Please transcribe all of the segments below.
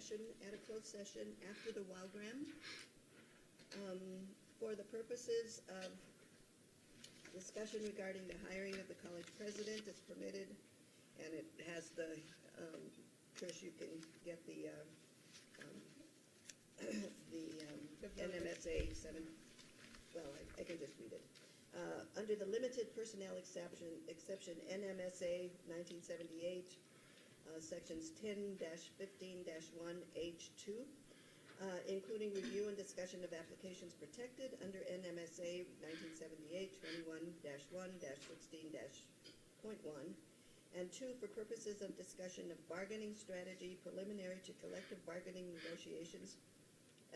session, after the WOWGRAM, for the purposes of discussion regarding the hiring of the college president is permitted, and it has the, Trish, you can get the NMSA 7, well, I can just read it. Under the limited personnel exception NMSA 1978, sections 10-15-1H2, including review and discussion of applications protected under NMSA 1978 21-1-16-.1, and 2, for purposes of discussion of bargaining strategy preliminary to collective bargaining negotiations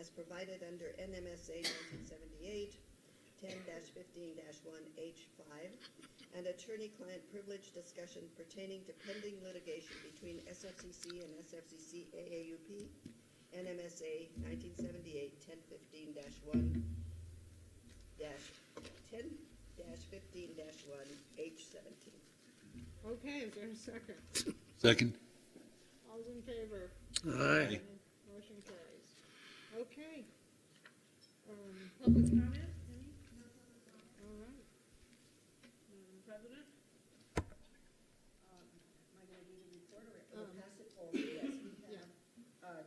as provided under NMSA 1978 10-15-1H5, and attorney-client privilege discussion pertaining to pending litigation between SFCC and SFCC AAUP, NMSA 1978 10-15-1-10-15-1H17. Okay, is there a second? Second. All's in favor? Aye. Motion carries. Okay. Public comment? Any? All right. President? Am I going to do the report or pass it forward? Yes, we have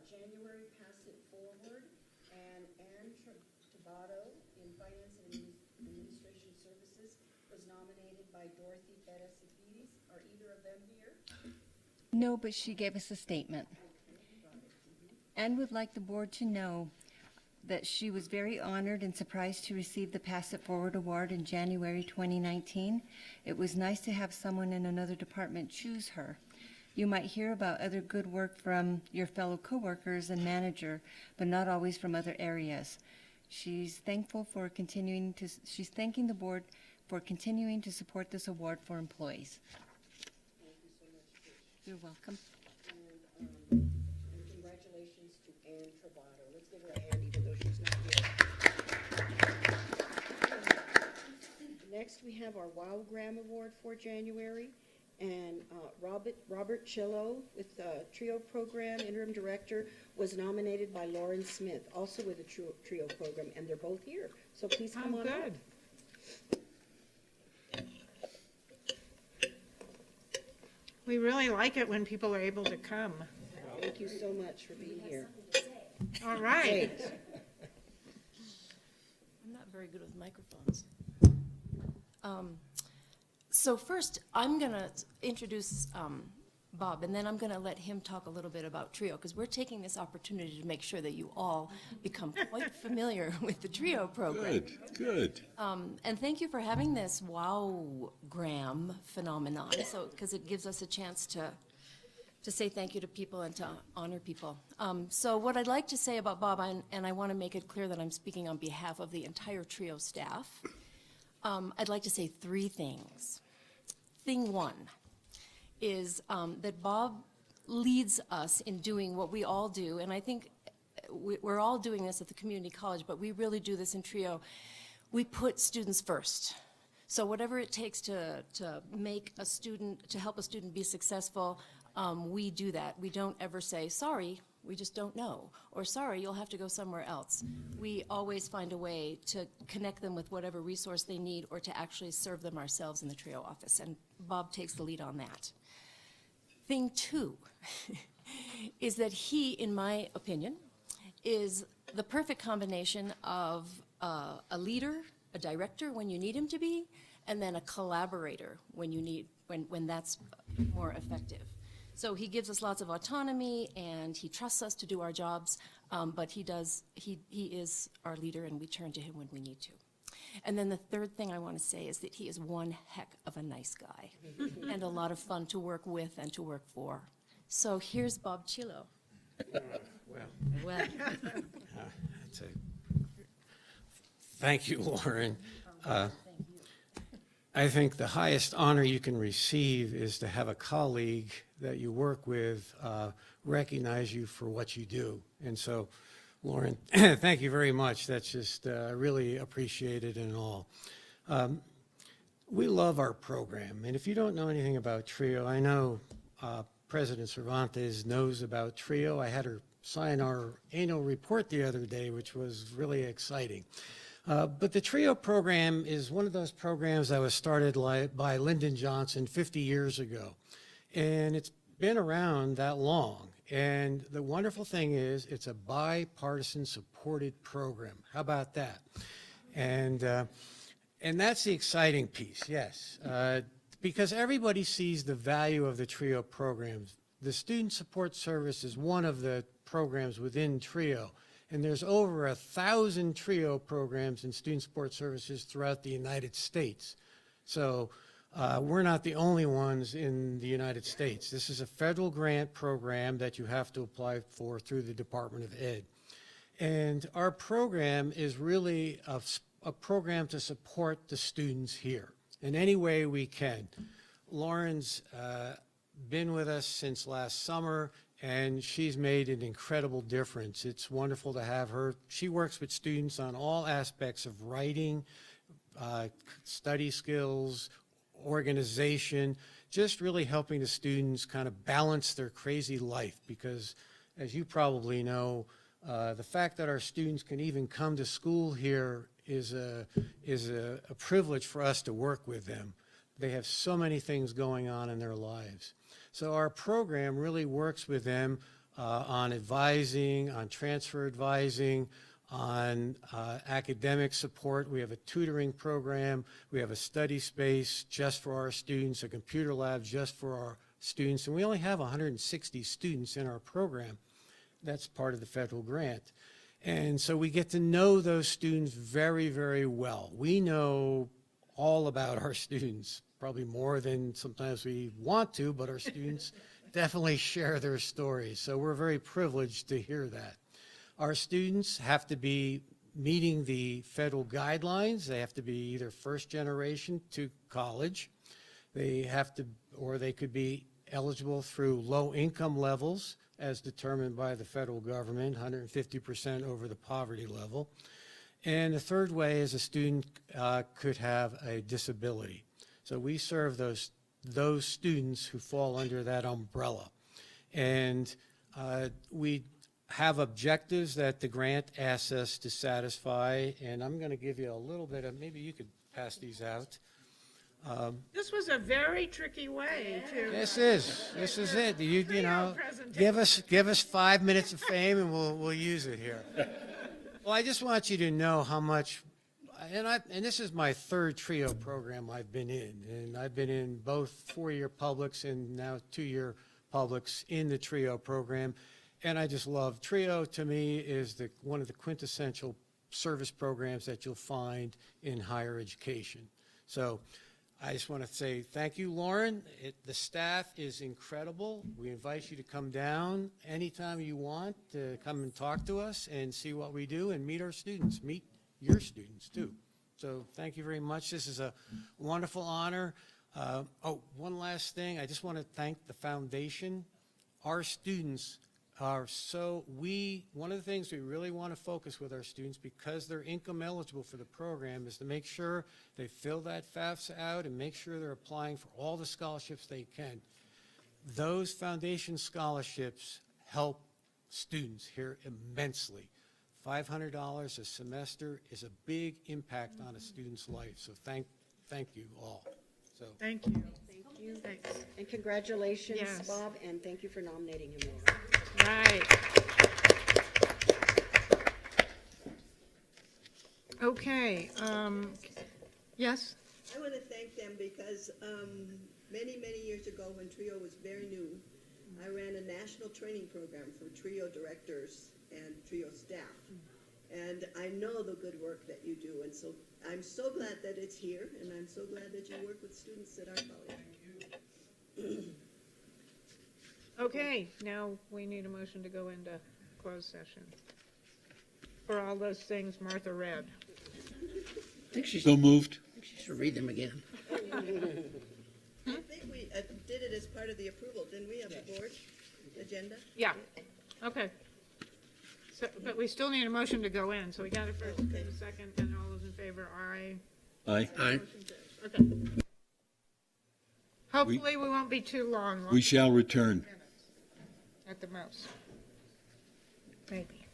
January Pass It Forward, and Ann Tabato in Finance and Administration Services was nominated by Dorothy Bettasides. Are either of them here? No, but she gave us a statement. Anne would like the board to know that she was very honored and surprised to receive the Pass It Forward Award in January 2019. It was nice to have someone in another department choose her. You might hear about other good work from your fellow coworkers and manager, but not always from other areas. She's thanking the board for continuing to support this award for employees. Thank you so much, Trish. You're welcome. And congratulations to Ann Travato. Let's give her a hand even though she's not here. Next, we have our WOWGRAM Award for January, and Robert Chillo with the TRIO Program Interim Director was nominated by Lauren Smith, also with the TRIO Program, and they're both here. So please come on up. We really like it when people are able to come. Thank you so much for being here. All right. Great. I'm not very good with microphones. So first, I'm going to introduce Bob, and then I'm going to let him talk a little bit about TRIO, because we're taking this opportunity to make sure that you all become quite familiar with the TRIO program. Good. And thank you for having this WOWGRAM phenomenon, because it gives us a chance to say thank you to people and to honor people. So what I'd like to say about Bob, and I want to make it clear that I'm speaking on behalf of the entire TRIO staff, I'd like to say 3 things. Thing 1 is that Bob leads us in doing what we all do, and I think we're all doing this at the community college, but we really do this in TRIO. We put students first. So whatever it takes to make a student, to help a student be successful, we do that. We don't ever say, sorry, we just don't know, or sorry, you'll have to go somewhere else. We always find a way to connect them with whatever resource they need, or to actually serve them ourselves in the TRIO office, and Bob takes the lead on that. Thing 2 is that he, in my opinion, is the perfect combination of a leader, a director when you need him to be, and then a collaborator when that's more effective. So he gives us lots of autonomy, and he trusts us to do our jobs, but he is our leader, and we turn to him when we need to. And then the third thing I want to say is that he is one heck of a nice guy and a lot of fun to work with and to work for. So here's Bob Chillo. Well, thank you, Lauren. I think the highest honor you can receive is to have a colleague that you work with recognize you for what you do. And so, Lauren, thank you very much. That's just really appreciated and all. We love our program. And if you don't know anything about TRIO, I know President Cervantes knows about TRIO. I had her sign our annual report the other day, which was really exciting. But the TRIO program is one of those programs that was started by Lyndon Johnson 50 years ago. And it's been around that long. And the wonderful thing is it's a bipartisan supported program. How about that? And that's the exciting piece, yes. Because everybody sees the value of the TRIO programs. The Student Support Service is one of the programs within TRIO. And there's over 1,000 TRIO programs and student support services throughout the United States. So we're not the only ones in the United States. This is a federal grant program that you have to apply for through the Department of Ed. And our program is really a program to support the students here in any way we can. Lauren's been with us since last summer, and she's made an incredible difference. It's wonderful to have her. She works with students on all aspects of writing, study skills, organization, just really helping the students kind of balance their crazy life. Because as you probably know, the fact that our students can even come to school here is a privilege for us to work with them. They have so many things going on in their lives. So our program really works with them on advising, on transfer advising, on academic support. We have a tutoring program. We have a study space just for our students, a computer lab just for our students. And we only have 160 students in our program. That's part of the federal grant. And so we get to know those students very, very well. We know all about our students, probably more than sometimes we want to, but our students definitely share their stories. So we're very privileged to hear that. Our students have to be meeting the federal guidelines. They have to be either first generation to college. They have to, or they could be eligible through low income levels as determined by the federal government, 150% over the poverty level. And the third way is a student could have a disability. So we serve those students who fall under that umbrella. And we have objectives that the grant asks us to satisfy, and I'm going to give you a little bit of, maybe you could pass these out. This was a very tricky way to. This is it. You know, give us 5 minutes of fame, and we'll use it here. Well, I just want you to know how much, and this is my third TRIO program I've been in, and I've been in both 4-year publics and now 2-year publics in the TRIO program, and I just love TRIO. To me, is one of the quintessential service programs that you'll find in higher education. So I just want to say thank you, Lauren. The staff is incredible. We invite you to come down anytime you want to come and talk to us and see what we do and meet our students, meet your students too. So thank you very much. This is a wonderful honor. One last thing. I just want to thank the foundation. Our students are one of the things we really want to focus with our students, because they're income eligible for the program, is to make sure they fill that FAFSA out and make sure they're applying for all the scholarships they can. Those foundation scholarships help students here immensely. $500 a semester is a big impact on a student's life. So thank you all. So Thank you. Thank you. Thanks. And congratulations, Yes. Bob, and thank you for nominating him, Laura. Right. Okay, yes? I want to thank them because many, many years ago, when TRIO was very new, I ran a national training program for TRIO directors and TRIO staff. And I know the good work that you do, and so I'm so glad that it's here, and I'm so glad that you work with students at our college. Okay, now we need a motion to go into closed session for all those things Martha read. I think she should read them again. I think we did it as part of the approval, didn't we, of the board agenda? Yeah, okay. So, but we still need a motion to go in, so we got it first and a second, and all those in favor, aye. Aye. Aye. Okay. Hopefully, we won't be too long. We shall return. At the most. Maybe.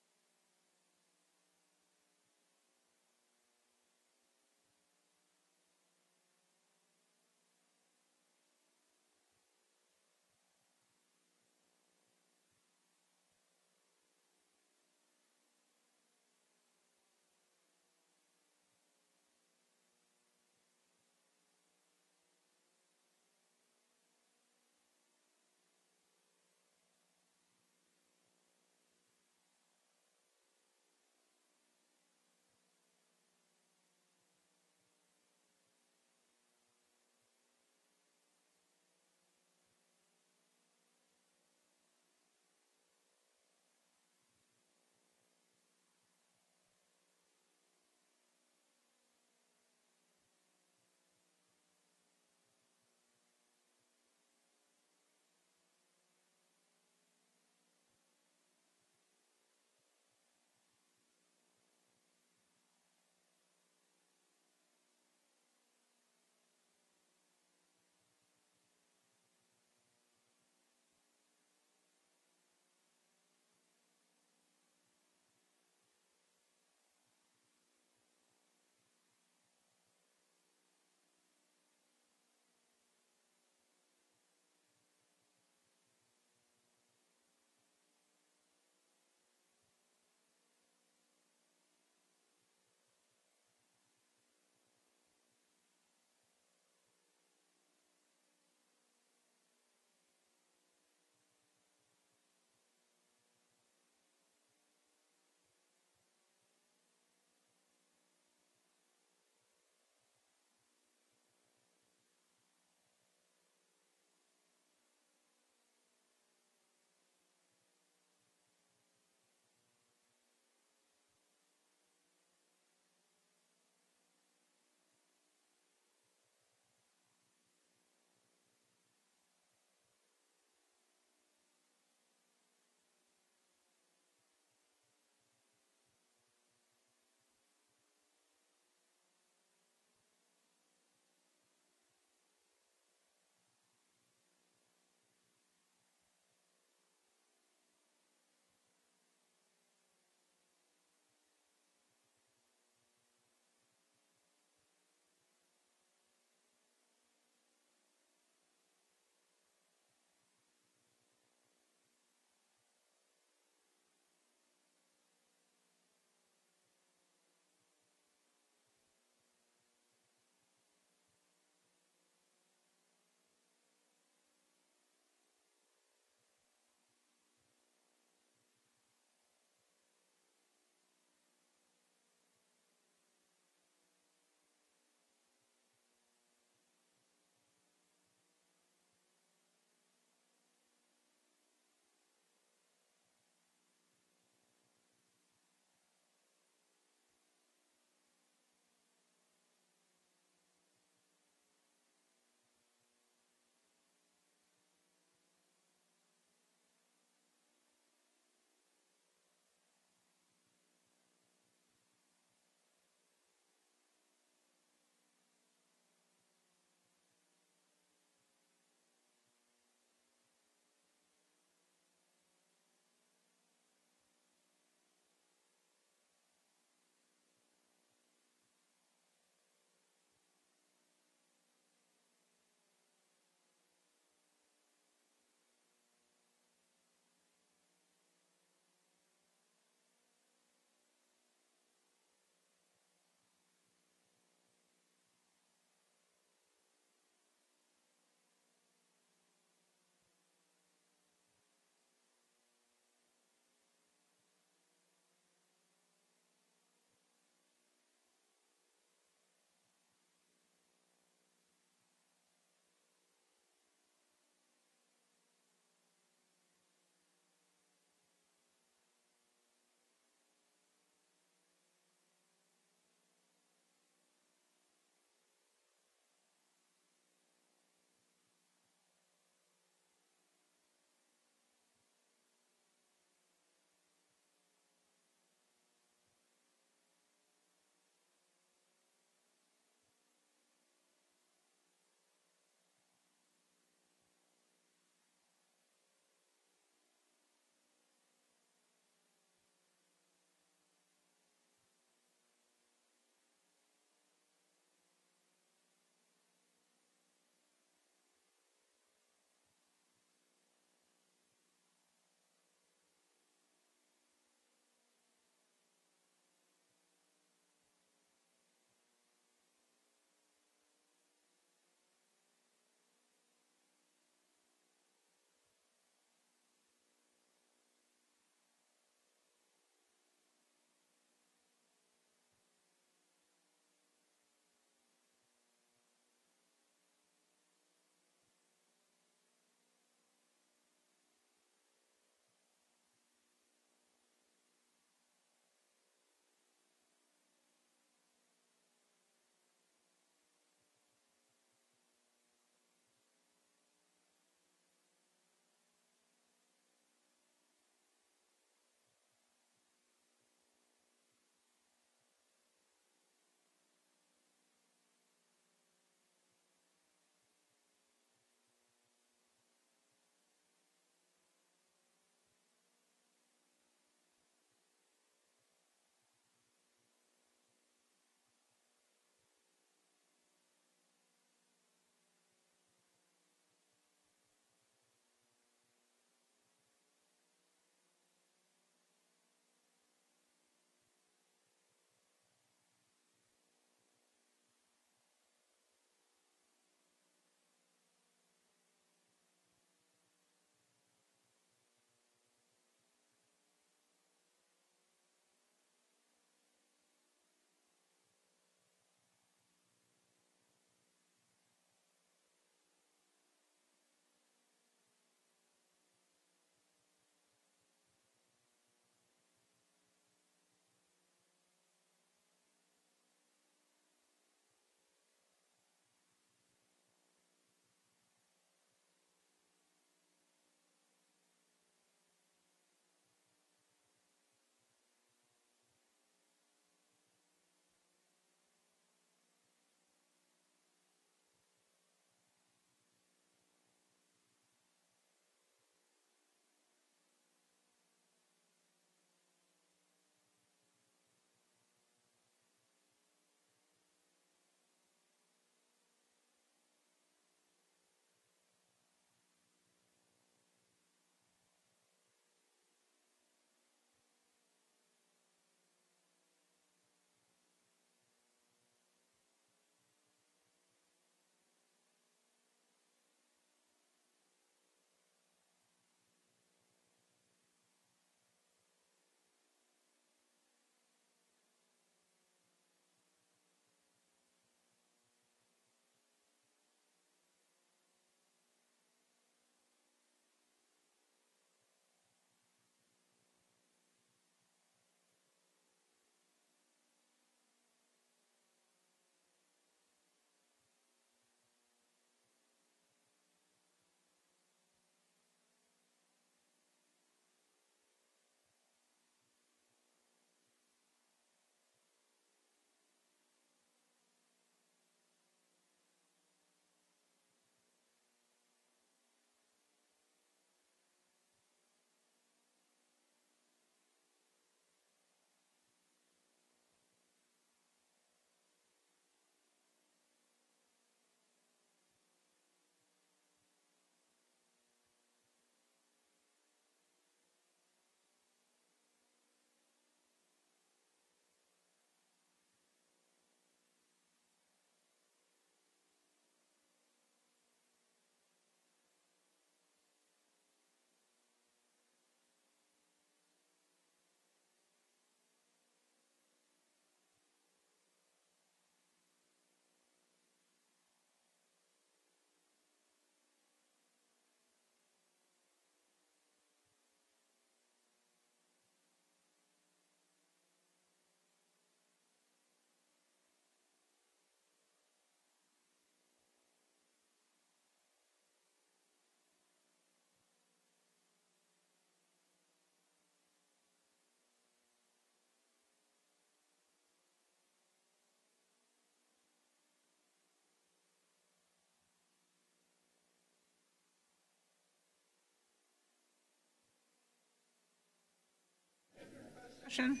Discussion?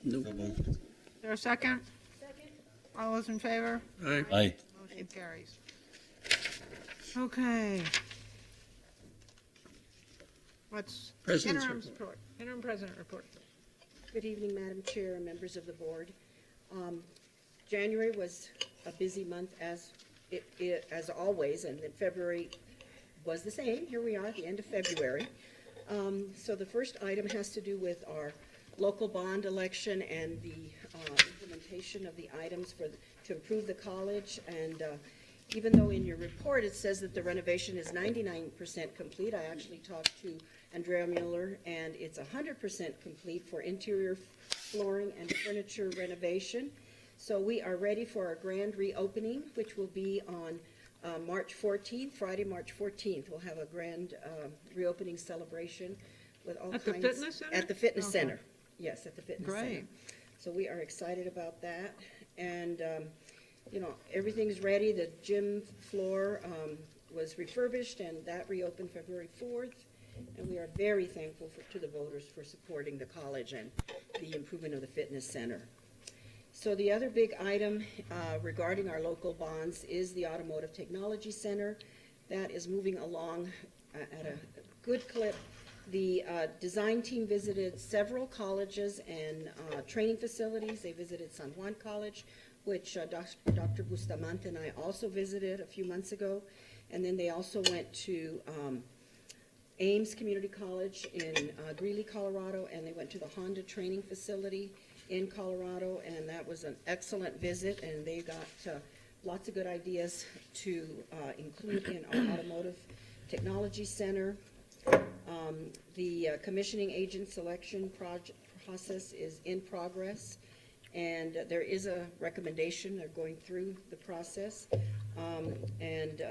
Nope. Is there a second? Second. All those in favor? Aye. Motion carries. Okay. What's President's interim report? Interim president report. Good evening, Madam Chair and members of the board. January was a busy month as always, and then February was the same. Here we are at the end of February. So the first item has to do with our local bond election and the implementation of the items to improve the college. And even though in your report it says that the renovation is 99% complete, I actually talked to Andrea Mueller, and it's 100% complete for interior flooring and furniture renovation. So we are ready for our grand reopening, which will be on March 14th, Friday, March 14th. We'll have a grand reopening celebration with all kinds. At the fitness center? At the fitness Okay. center. Yes, at the fitness center. Great. So we are excited about that. And, everything's ready. The gym floor was refurbished, and that reopened February 4th. And we are very thankful to the voters for supporting the college and the improvement of the fitness center. So the other big item regarding our local bonds is the Automotive Technology Center. That is moving along at a good clip. The design team visited several colleges and training facilities. They visited San Juan College, which Dr. Bustamante and I also visited a few months ago. And then they also went to Ames Community College in Greeley, Colorado, and they went to the Honda training facility in Colorado, and that was an excellent visit, and they got lots of good ideas to include in our Automotive Technology Center. The commissioning agent selection process is in progress, and there is a recommendation. They're going through the process, and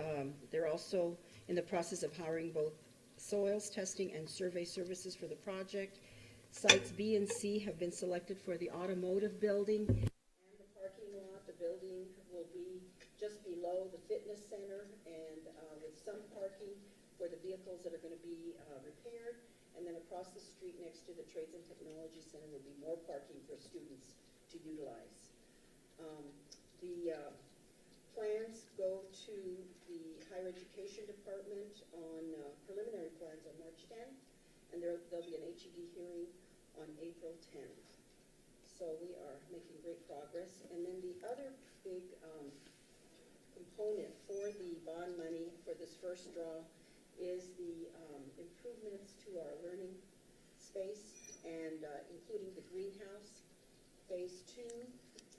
they're also in the process of hiring both soils testing and survey services for the project. Sites B and C have been selected for the automotive building and the parking lot. The building will be just below the fitness center and with some parking for the vehicles that are going to be repaired. And then across the street next to the Trades and Technology Center will be more parking for students to utilize. The plans go to the Higher Education Department on preliminary plans on March 10th, and there'll be an HED hearing on April 10th. So we are making great progress. And then the other big component for the bond money for this first draw is the improvements to our learning space, and including the greenhouse, phase 2,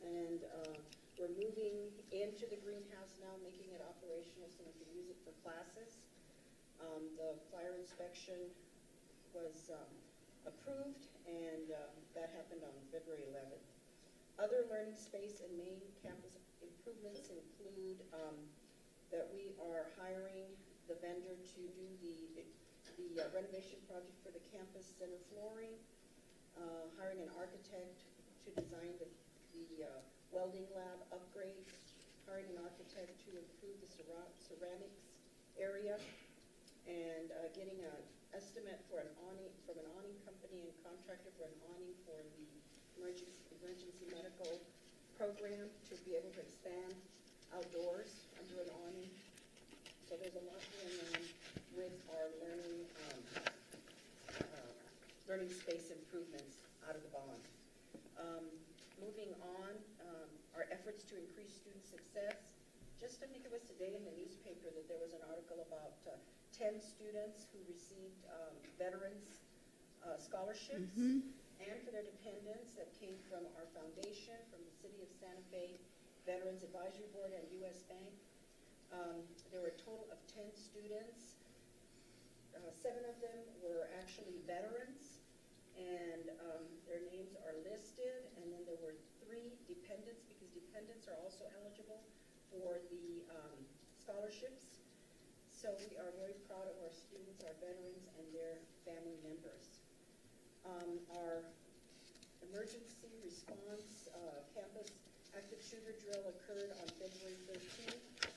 and we're moving into the greenhouse now, making it operational so we can use it for classes. The fire inspection was approved, and that happened on February 11th. Other learning space and main campus improvements include that we are hiring the vendor to do the renovation project for the campus center flooring, hiring an architect to design the welding lab upgrade, hiring an architect to improve the ceramics area, and getting an estimate for an awning from an awning company and contractor for an awning for the emergency medical program to be able to expand outdoors under an awning. So there's a lot going on with our learning space improvements out of the bond. Moving on, our efforts to increase student success. Just I think it was today in the newspaper that there was an article about 10 students who received veterans scholarships and for their dependents that came from our foundation, from the City of Santa Fe Veterans Advisory Board and U.S. Bank. There were a total of 10 students. 7 of them were actually veterans, and their names are listed, and then there were 3 dependents, because dependents are also eligible for the scholarships. So we are very proud of our students, our veterans, and their family members. Our emergency response campus active shooter drill occurred on February 13th.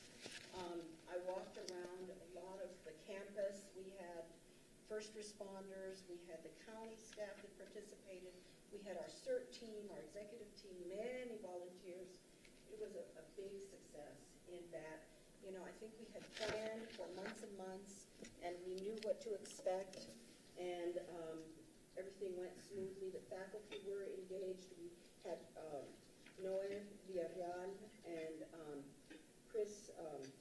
I walked around a lot of the campus. We had first responders, we had the county staff that participated. We had our CERT team, our executive team, many volunteers. It was a big success in that, I think we had planned for months and months, and we knew what to expect, and everything went smoothly. The faculty were engaged. We had Noe Villarreal and Chris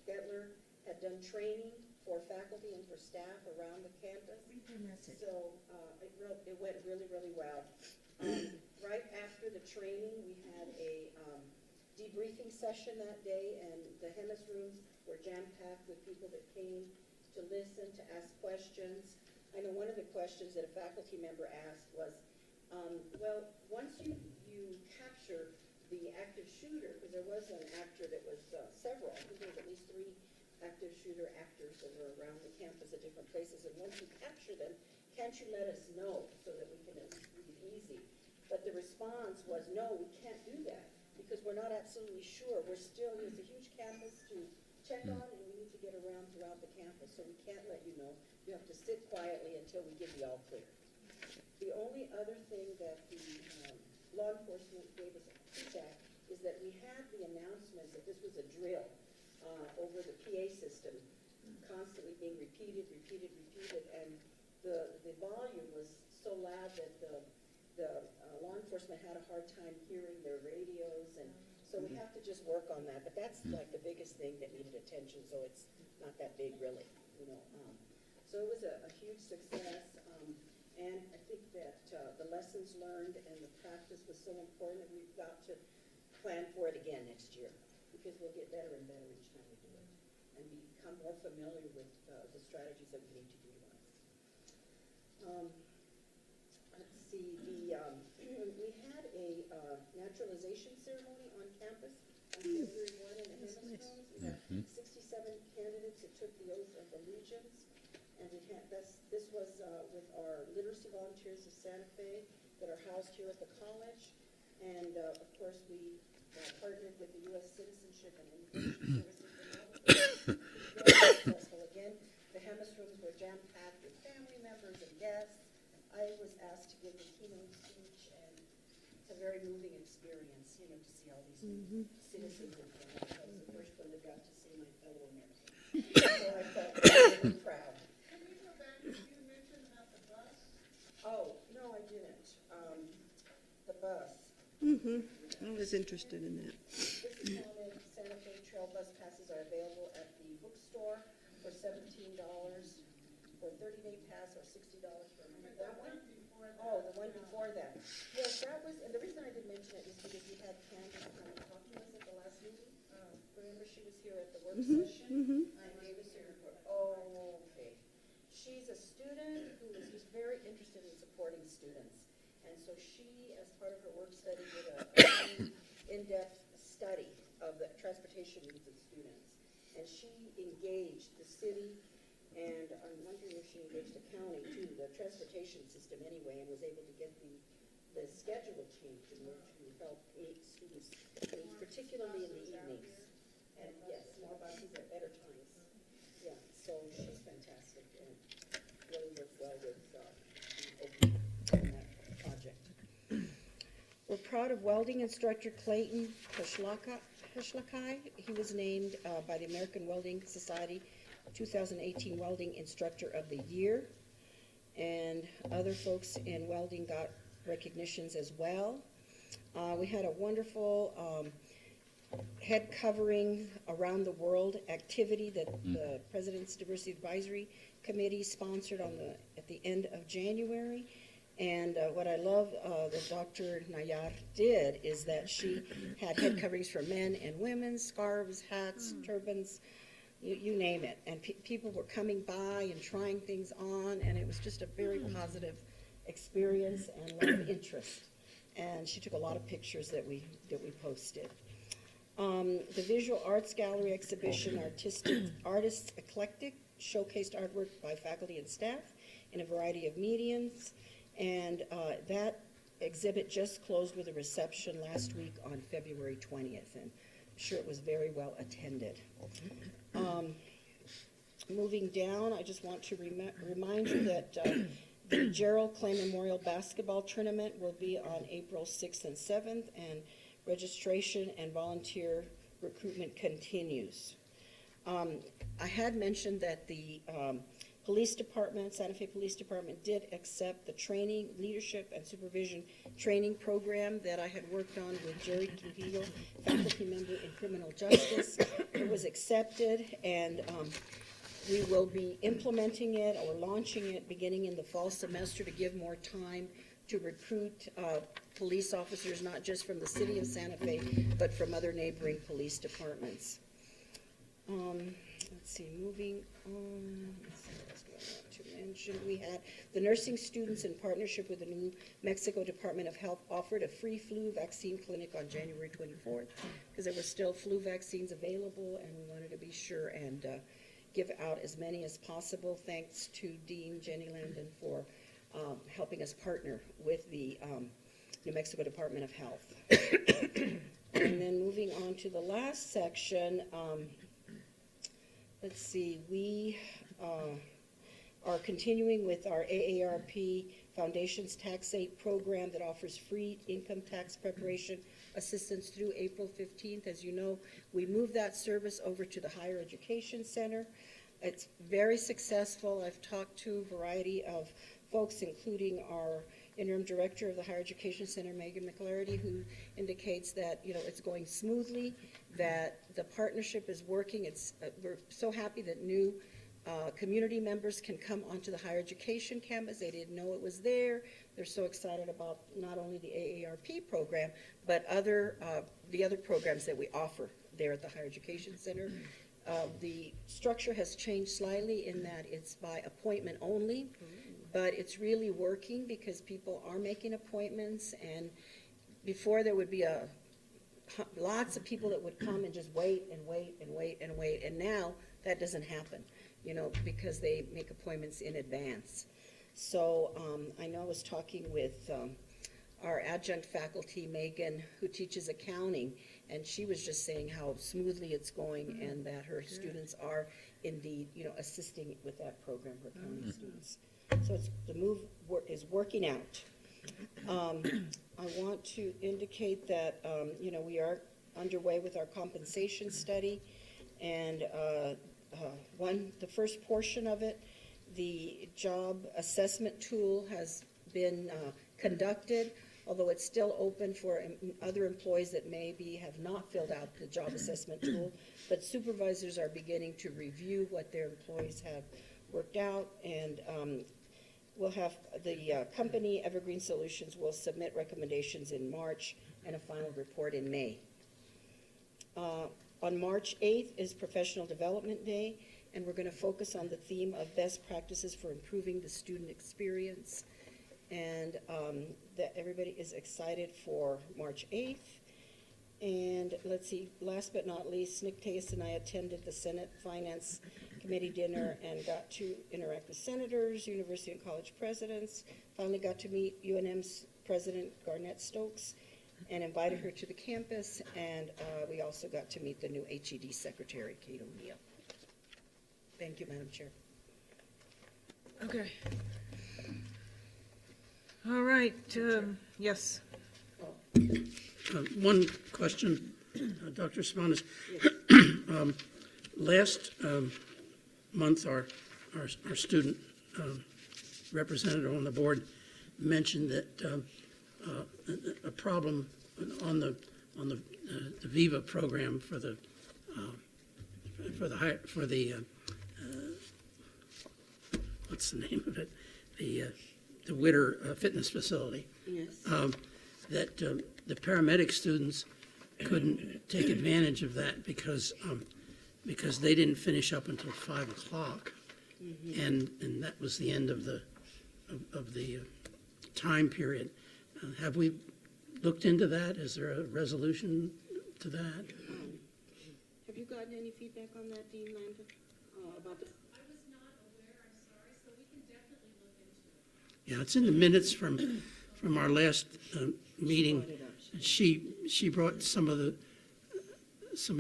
Getler had done training for faculty and for staff around the campus. So it went really, really well. Right after the training, we had a debriefing session that day, and the Hemis rooms were jam-packed with people that came to listen, to ask questions. I know one of the questions that a faculty member asked was, well, once you capture the active shooter, because there was an actor that was several, I think there was at least 3 active shooter actors that were around the campus at different places, and once you capture them, can't you let us know so that we can breathe easy? But the response was, no, we can't do that, because we're not absolutely sure. There's a huge campus to check on, and we need to get around throughout the campus, so we can't let you know. You have to sit quietly until we give you all clear. The only other thing that the law enforcement gave us feedback is that we had the announcement that this was a drill over the PA system, constantly being repeated, and the volume was so loud that the law enforcement had a hard time hearing their radios, and so we have to just work on that. But that's like the biggest thing that needed attention, so it's not that big really, So it was a huge success, and I think that the lessons learned and the practice was so important that we've got to plan for it again next year, because we'll get better and better each time we do it, and become more familiar with the strategies that we need to utilize. Let's see, we had a naturalization ceremony on campus on February 1 in the Hemis rooms. We had 67 candidates that took the oath of allegiance, and this was with our literacy volunteers of Santa Fe that are housed here at the college, and of course we partnered with the U.S. Citizenship and Immigration Services. Very successful. Again, the Hemis rooms were jam-packed with family members and guests. I was asked to give the keynote speech, and it's a very moving experience, to see all these citizens in front of us. I was the first one that got to see my fellow Americans. So I felt really proud. Can we go back, you mentioned about the bus? Oh, no, I didn't. The bus. I was interested in that. This is common. Santa Fe Trail bus passes are available at the bookstore for $17 for a 30-day pass, or $60 for a month. That one? Oh, the one before that. Yes, that was, and the reason I didn't mention it is because we had Candace come and talk to us at the last meeting. Remember, she was here at the work session? I gave us her report. Oh, okay. She's a student who is just very interested in supporting students. And so she, as part of her work study, did a in-depth study of the transportation needs of students. And she engaged the city, and I'm wondering if she engaged the county too, the transportation system anyway, and was able to get the schedule changed in order to help meet students' needs, particularly in the evenings. And yes, more buses at better times. Yeah, so she's fantastic and really worked well with that project. We're proud of welding instructor Clayton Heshlakai. He was named by the American Welding Society 2018 Welding Instructor of the Year, and other folks in welding got recognitions as well. We had a wonderful head covering around the world activity that the President's Diversity Advisory Committee sponsored at the end of January. And what I love that Dr. Nayar did is that she had head coverings for men and women, scarves, hats, turbans, you name it. And people were coming by and trying things on, and it was just a very positive experience and a lot of interest. And she took a lot of pictures that we posted. The Visual Arts Gallery exhibition, Artists Eclectic, showcased artwork by faculty and staff in a variety of mediums. And that exhibit just closed with a reception last week on February 20th, and I'm sure it was very well attended. Moving down, I just want to remind you that The Gerald Clay Memorial Basketball Tournament will be on April 6th and 7th, and registration and volunteer recruitment continues. I had mentioned that the police department, Santa Fe Police Department, did accept the training, leadership, and supervision training program that I had worked on with Jerry Trujillo, faculty member in criminal justice. It was accepted, and we will be implementing it or launching it beginning in the fall semester to give more time to recruit police officers, not just from the city of Santa Fe, but from other neighboring police departments. Let's see, moving on. Let's see what's going on to mention. We had the nursing students in partnership with the New Mexico Department of Health offered a free flu vaccine clinic on January 24th because there were still flu vaccines available, and we wanted to be sure and give out as many as possible. Thanks to Dean Jenny Landon for helping us partner with the New Mexico Department of Health. And then moving on to the last section, let's see, we are continuing with our AARP Foundations Tax Aid program that offers free income tax preparation assistance through April 15th. As you know, we moved that service over to the Higher Education Center. It's very successful. I've talked to a variety of folks, including our interim director of the Higher Education Center, Megan McClarity, who indicates that, you know, it's going smoothly, that the partnership is working. We're so happy that new community members can come onto the higher education campus. They didn't know it was there. They're so excited about not only the AARP program, but the other programs that we offer there at the Higher Education Center. The structure has changed slightly in that it's by appointment only, but it's really working because people are making appointments, and before there would be lots of people that would come and just wait and wait and wait and wait, and now that doesn't happen, you know, because they make appointments in advance. So I know I was talking with our adjunct faculty, Megan, who teaches accounting, and she was just saying how smoothly it's going and that her students are indeed, you know, assisting with that program, her accounting students. So the move is working out. I want to indicate that, you know, we are underway with our compensation study, and the first portion of it, the job assessment tool has been conducted, although it's still open for other employees that maybe have not filled out the job assessment tool, but supervisors are beginning to review what their employees have worked out, and we'll have the company, Evergreen Solutions, will submit recommendations in March and a final report in May. On March 8th is Professional Development Day, and we're going to focus on the theme of best practices for improving the student experience, and that everybody is excited for March 8th. And let's see, last but not least, Nick Tejas and I attended the Senate Finance Committee dinner and got to interact with senators, university and college presidents, finally got to meet UNM's President Garnett Stokes and invited her to the campus, and we also got to meet the new HED Secretary, Kate O'Neill. Thank you, Madam Chair. Okay. All right, yes. One question, Dr. Simonis. Last month, our student representative on the board mentioned that a problem on the Viva program for the what's the name of it, the Witter Fitness Facility. Yes. That the paramedic students couldn't take advantage of that because they didn't finish up until 5 o'clock, and that was the end of the time period. Have we looked into that? Is there a resolution to that? Have you gotten any feedback on that, Dean Landon? About the I was not aware, I'm sorry, so we can definitely look into it. Yeah, it's in the minutes from our last meeting. She brought some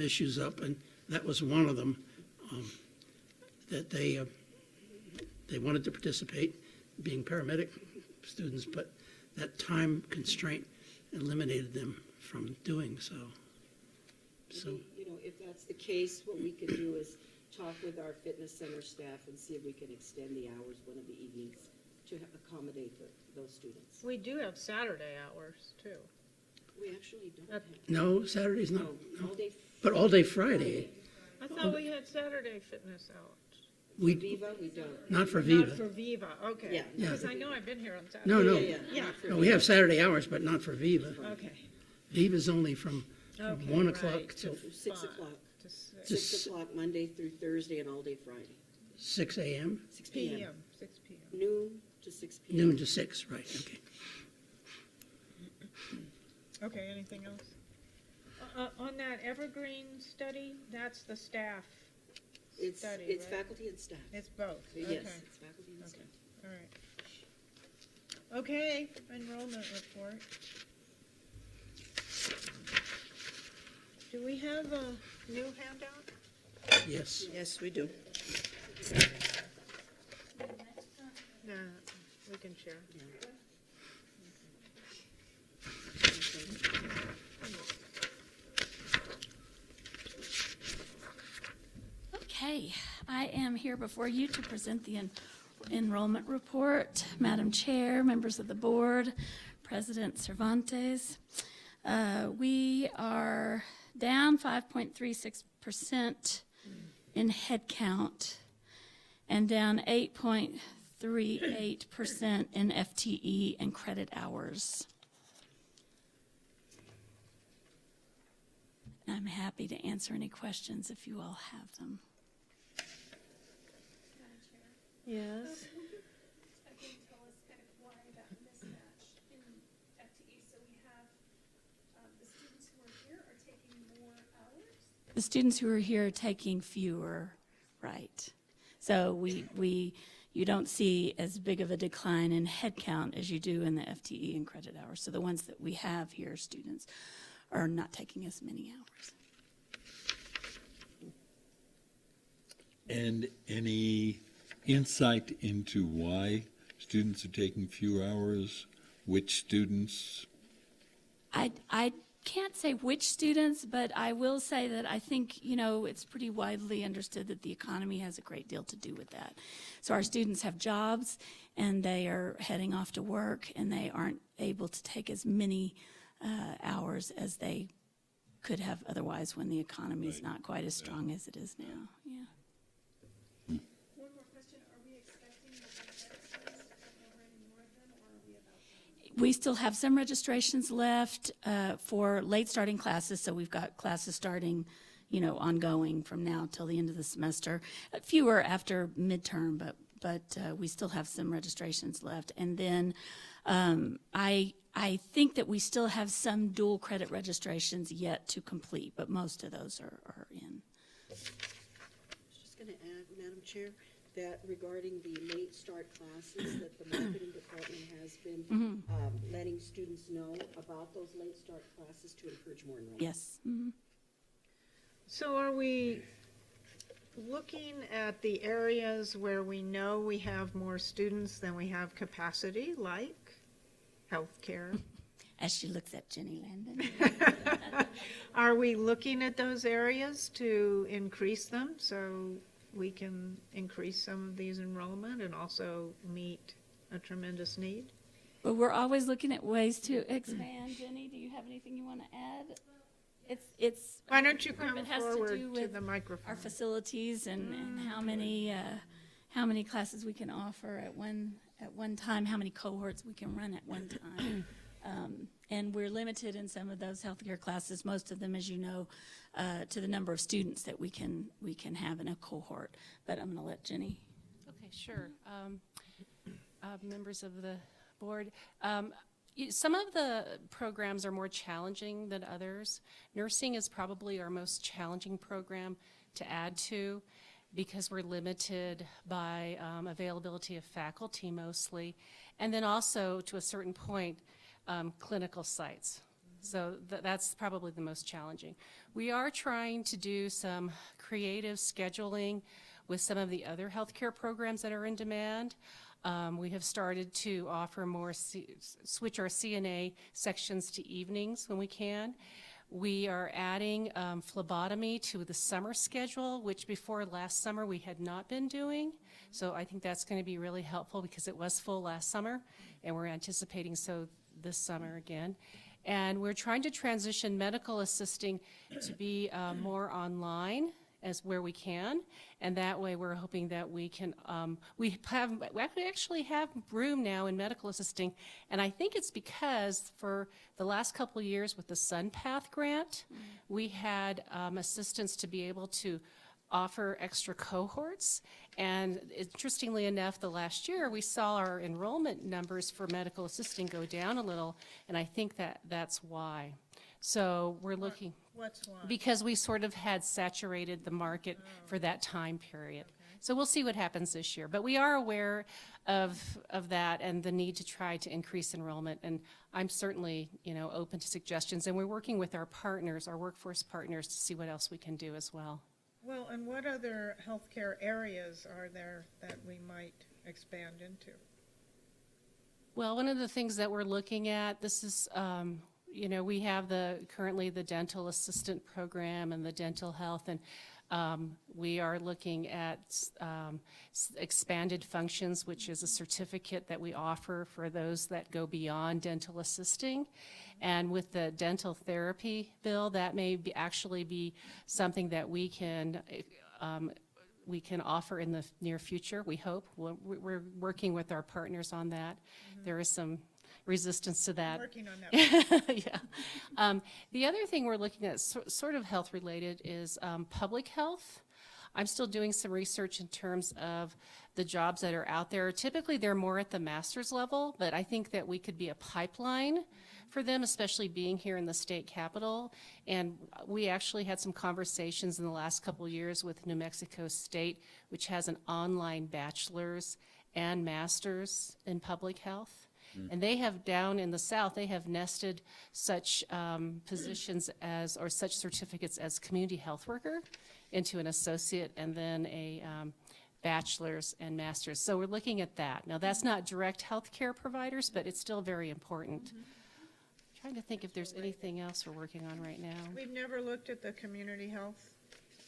issues up, and that was one of them, that they wanted to participate, being paramedic students, but that time constraint eliminated them from doing so. So, Maybe, you know, if that's the case, what we could do is talk with our fitness center staff and see if we can extend the hours one of the evenings to accommodate those students. We do have Saturday hours, too. We actually don't have, no, Saturday's not, no, all day. but all day Friday. I thought we had Saturday fitness hours. We, Viva, we don't. not for Not Viva. for Viva, okay. Yeah. Because I know I've been here on Saturday. No, no. Yeah, not for No, we have Saturday hours, but not for Viva. okay. Viva's only from Okay, 1 right, o'clock till From 6 5, o'clock, to 6 Just 6 o'clock Monday through Thursday and all day Friday. 6 a.m., 6 p.m. p.m., 6 p.m. Noon to 6 p.m. noon to 6, right, okay. Okay, anything else? On that Evergreen study, that's the staff It's study, it's right? faculty and staff. It's both, Yes, okay. it's faculty and staff. All right. Okay, enrollment report. Do we have a new handout? Yes. Yes, we do. No, we can share. Okay, I am here before you to present the enrollment report. Madam Chair, members of the board, President Cervantes. We are down 5.36% in headcount and down 8.38% in FTE and credit hours. I'm happy to answer any questions if you all have them. Yes. I can tell us kind of why that mismatch in FTE. So we have the students who are here are taking more hours. The students who are here are taking fewer, right? So you don't see as big of a decline in headcount as you do in the FTE and credit hours. So the ones that we have here, students, are not taking as many hours. And any insight into why students are taking fewer hours? Which students? I can't say which students, but I will say that I think, you know, it's pretty widely understood that the economy has a great deal to do with that. So our students have jobs and they are heading off to work and they aren't able to take as many hours as they could have otherwise when the economy is not quite as strong as it is now. Yeah. One more question. Are we expecting the students to come over any more of them, or are we about done? We still have some registrations left for late starting classes. So we've got classes starting, you know, ongoing from now till the end of the semester. Fewer after midterm, but we still have some registrations left. And then I think that we still have some dual credit registrations yet to complete, but most of those are in. I was just going to add, Madam Chair, that regarding the late start classes, that the marketing department has been letting students know about those late start classes to encourage more enrollment. Yes. Mm-hmm. So are we looking at the areas where we know we have more students than we have capacity, like healthcare? As she looks at Jenny Landon. Are we looking at those areas to increase them so we can increase some of these enrollment and also meet a tremendous need? But we're always looking at ways to expand. Jenny, do you have anything you want to add? It's Why don't you part of come it has to forward do to with the microphone? our facilities and how many classes we can offer at one time, how many cohorts we can run at one time. And we're limited in some of those healthcare classes, most of them, as you know, to the number of students that we can have in a cohort. But I'm going to let Jenny. Okay, sure. Members of the board, some of the programs are more challenging than others. Nursing is probably our most challenging program to add to because we're limited by availability of faculty mostly, and then also to a certain point, clinical sites. So that's probably the most challenging. We are trying to do some creative scheduling with some of the other healthcare programs that are in demand. We have started to offer more, switch our CNA sections to evenings when we can. We are adding phlebotomy to the summer schedule, which before last summer we had not been doing. So I think that's going to be really helpful because it was full last summer, and we're anticipating so this summer again. And we're trying to transition medical assisting to be more online as where we can, and that way we're hoping that we can, we actually have room now in medical assisting, and I think it's because for the last couple of years with the SunPath grant, we had assistants to be able to offer extra cohorts, and interestingly enough, the last year we saw our enrollment numbers for medical assisting go down a little, and I think that that's why. So we're looking. What's why? Because we sort of had saturated the market for that time period. So we'll see what happens this year. But we are aware of that and the need to try to increase enrollment. And I'm certainly, open to suggestions. And we're working with our partners, our workforce partners, to see what else we can do as well. Well, and what other healthcare areas are there that we might expand into? Well, one of the things that we're looking at, this is, we have currently the dental assistant program and the dental health, and we are looking at expanded functions, which is a certificate that we offer for those that go beyond dental assisting. And with the dental therapy bill, that may actually be something that we can offer in the near future, we hope. We're working with our partners on that. There is some resistance to that. Working on that. Yeah. The other thing we're looking at, sort of health related, is public health. I'm still doing some research in terms of the jobs that are out there. Typically, they're more at the master's level, but I think that we could be a pipeline for them, especially being here in the state capitol. And we actually had some conversations in the last couple of years with New Mexico State, which has an online bachelor's and master's in public health. And they have, down in the South, they have nested such positions as, or such certificates as community health worker into an associate and then a bachelor's and master's. So we're looking at that. Now, that's not direct health care providers, but it's still very important. Trying to think if there's anything else we're working on right now. We've never looked at the community health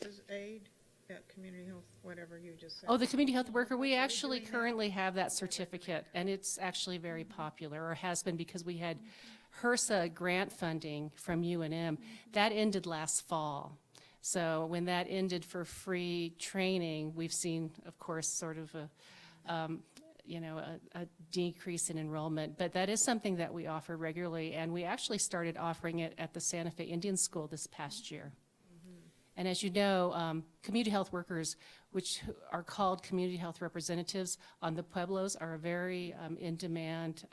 as aid, that community health, whatever you just said. Oh, the community health worker, we actually currently have that certificate, and it's actually very popular, or has been, because we had HRSA grant funding from UNM. That ended last fall. So when that ended for free training, we've seen, of course, sort of a decrease in enrollment. But that is something that we offer regularly, and we actually started offering it at the Santa Fe Indian School this past year. And as you know, community health workers, which are called community health representatives on the Pueblos, are a very in-demand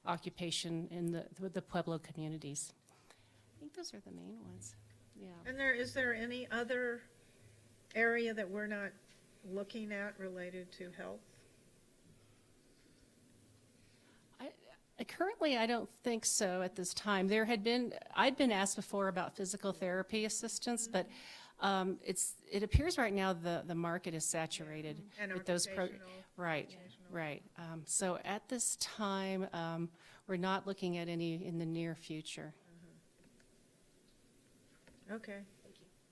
occupation in the Pueblo communities. I think those are the main ones, yeah. And is there any other area that we're not looking at related to health? Currently, I don't think so at this time. I'd been asked before about physical therapy assistance, but it appears right now the market is saturated And with those occupational. Right. So at this time, we're not looking at any in the near future. Okay.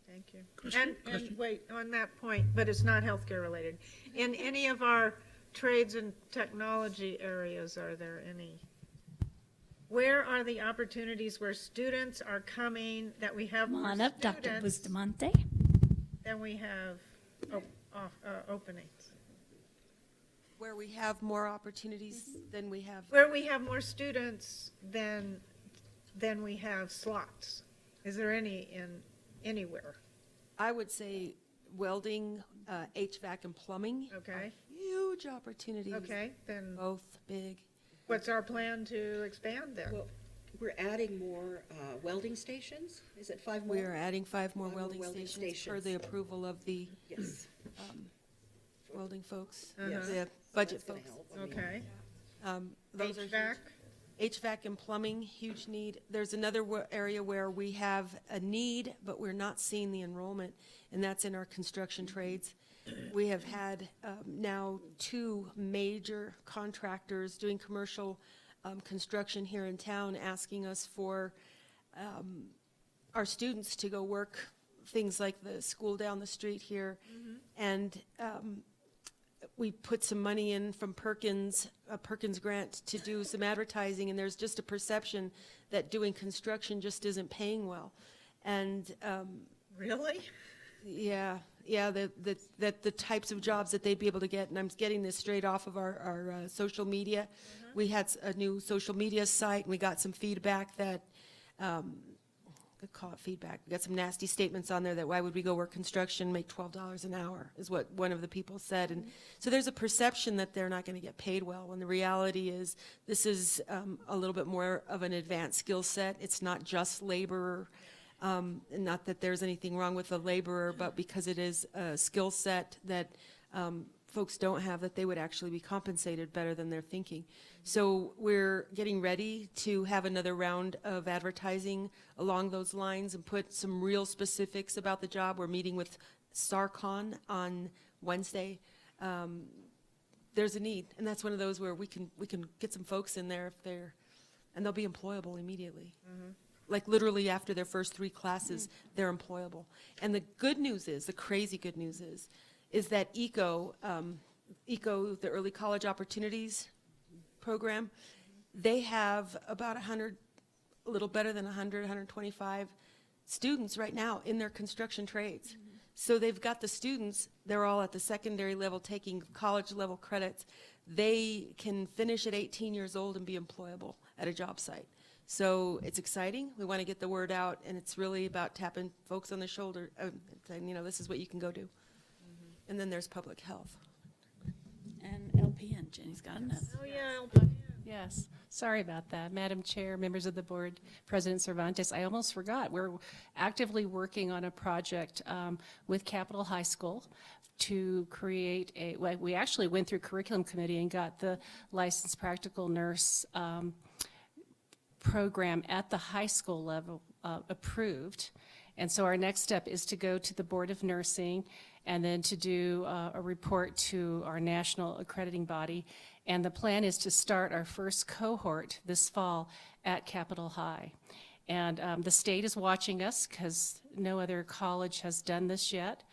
Thank you. And wait, on that point, but it's not healthcare related. In any of our trades and technology areas, are there any? Where are the opportunities where students are coming, that we have Come more on up, Dr. students Bustamante. than we have openings? Where we have more opportunities than we have. Where we have more students than we have slots. Is there any anywhere? I would say welding, HVAC, and plumbing. Okay. Huge opportunities. Okay, then Both big. what's our plan to expand there? Well, we're adding more welding stations. Is it 5 more? We are adding 5 more 5 more welding welding stations per stations. the approval of the Yes. welding folks, Uh-huh. the budget That's gonna folks. help. I mean, Okay. Those are HVAC? huge. HVAC and plumbing, huge need. There's another area where we have a need, but we're not seeing the enrollment, and that's in our construction trades. we have had now 2 major contractors doing commercial construction here in town asking us for our students to go work things like the school down the street here. And we put some money in from a Perkins grant to do some advertising, and there's just a perception that doing construction just isn't paying well. And Really? yeah, that the types of jobs that they'd be able to get, and I'm getting this straight off of our social media. We had a new social media site, and we got some feedback that, could call it feedback. We got some nasty statements on there that why would we go work construction, make $12 an hour, is what one of the people said. And so there's a perception that they're not going to get paid well, when the reality is this is a little bit more of an advanced skill set. It's not just laborer. And not that there's anything wrong with a laborer, but because it is a skill set that folks don't have, that they would actually be compensated better than they're thinking. So we're getting ready to have another round of advertising along those lines and put some real specifics about the job. We're meeting with SARCON on Wednesday. There's a need, and that's one of those where we can get some folks in there and they'll be employable immediately. Like literally after their first 3 classes, they're employable. And the good news is, the crazy good news is that ECO, the Early College Opportunities Program, they have about a little better than 125 students right now in their construction trades. So they've got the students, they're all at the secondary level taking college level credits. They can finish at 18 years old and be employable at a job site. So it's exciting. We want to get the word out, and it's really about tapping folks on the shoulder, saying, this is what you can go do. And then there's public health. And LPN, Jenny's got another. Oh, yeah. Yes, sorry about that. Madam Chair, members of the board, President Cervantes, I almost forgot. We're actively working on a project with Capitol High School to create we actually went through curriculum committee and got the licensed practical nurse program at the high school level approved. And so our next step is to go to the Board of Nursing and then to do a report to our national accrediting body. And the plan is to start our first cohort this fall at Capitol High. And the state is watching us because no other college has done this yet.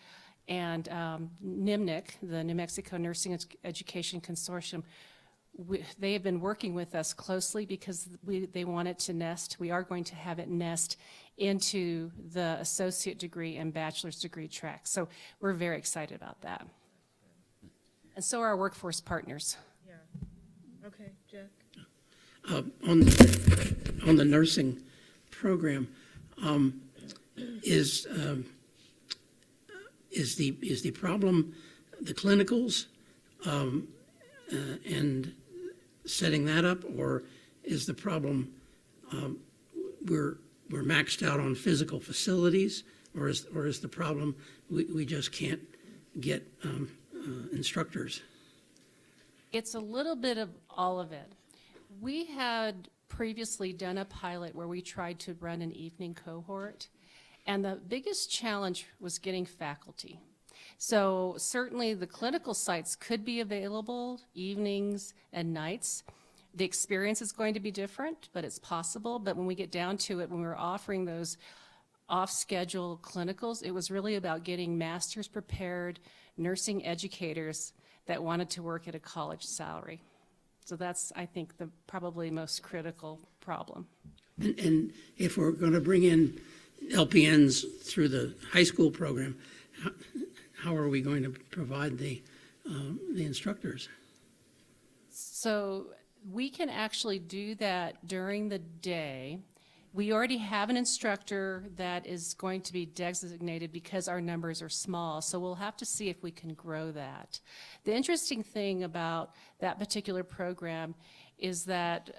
And NMNIC, the New Mexico Nursing Education Consortium, they have been working with us closely because they want it to nest. We are going to have it nest into the associate degree and bachelor's degree track. So we're very excited about that. And so are our workforce partners. Yeah. Okay, Jack. On the nursing program, is the problem the clinicals and setting that up, or is the problem we're maxed out on physical facilities, or is the problem we just can't get instructors? It's a little bit of all of it. We had previously done a pilot where we tried to run an evening cohort, and the biggest challenge was getting faculty. So certainly the clinical sites could be available evenings and nights. The experience is going to be different, but it's possible. But when we get down to it, when we were offering those off-schedule clinicals, it was really about getting master's prepared nursing educators that wanted to work at a college salary. So that's, I think, the probably most critical problem. And if we're going to bring in LPNs through the high school program, how are we going to provide the instructors? So we can actually do that during the day. We already have an instructor that is going to be designated because our numbers are small, so we'll have to see if we can grow that. The interesting thing about that particular program is that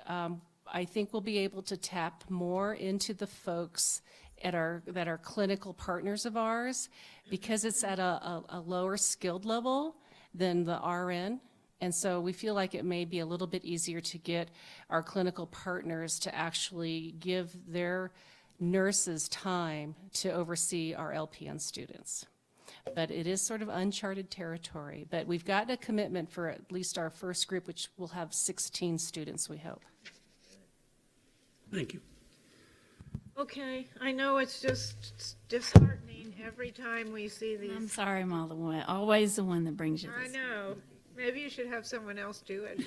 I think we'll be able to tap more into the folks that are clinical partners of ours, because it's at a lower skilled level than the RN. And so we feel like it may be a little bit easier to get our clinical partners to actually give their nurses time to oversee our LPN students. But it is sort of uncharted territory. But we've gotten a commitment for at least our first group, which will have 16 students, we hope. Thank you. Okay, I know it's just disheartening every time we see I'm these. sorry, I'm always the one that brings you I this. know. Maybe you should have someone else do it.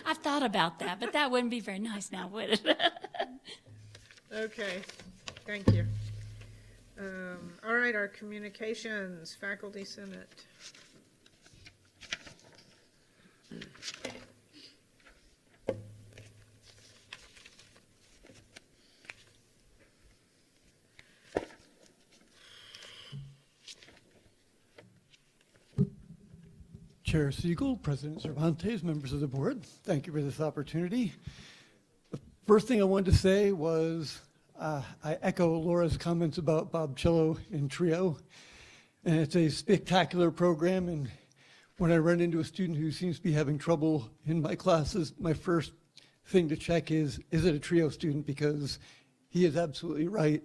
I've thought about that, but that wouldn't be very nice now, would it? Okay, thank you. All right, our communications, faculty senate. Chair Siegel, President Cervantes, members of the board, thank you for this opportunity. The first thing I wanted to say was I echo Laura's comments about Bob Cello and Trio. And it's a spectacular program. And when I run into a student who seems to be having trouble in my classes, my first thing to check is it a Trio student? Because he is absolutely right.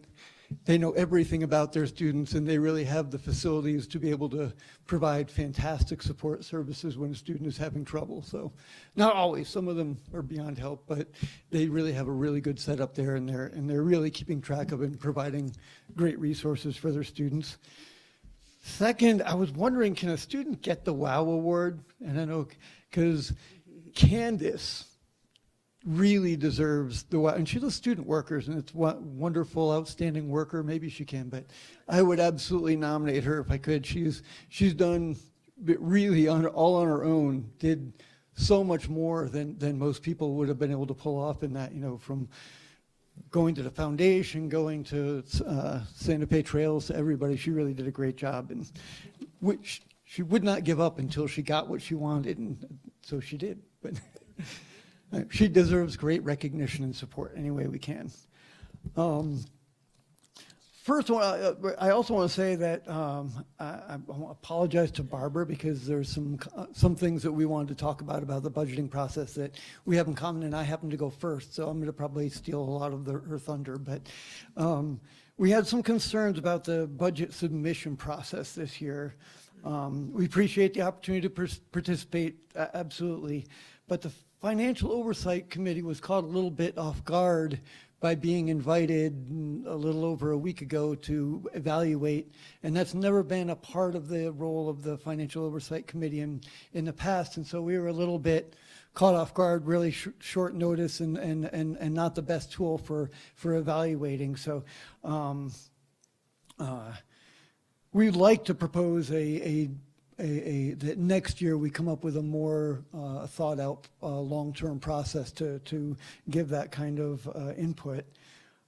They know everything about their students, and they really have the facilities to be able to provide fantastic support services when a student is having trouble. So not always, some of them are beyond help, but they really have a really good setup there, and they're really keeping track of and providing great resources for their students. Second, I was wondering, can a student get the WOW award? And I know, because Candace really deserves the WOW, and she's a student worker, and it's wonderful, outstanding worker. Maybe she can, but I would absolutely nominate her if I could. She's done really all on her own, did so much more than most people would have been able to pull off in that, from going to the foundation, going to Santa Fe Trails, to everybody. She really did a great job, and which she would not give up until she got what she wanted, and so she did. But she deserves great recognition and support any way we can. First, I also want to say that I apologize to Barbara, because there's some things that we wanted to talk about the budgeting process that we have in common, and I happen to go first, so I'm going to probably steal a lot of her thunder. But we had some concerns about the budget submission process this year. We appreciate the opportunity to participate, absolutely, but the Financial Oversight Committee was caught a little bit off guard by being invited a little over a week ago to evaluate, and that's never been a part of the role of the Financial Oversight Committee in the past, and so we were a little bit caught off guard, really short notice, and not the best tool for evaluating. So we'd like to propose that next year we come up with a more thought out long-term process to give that kind of input.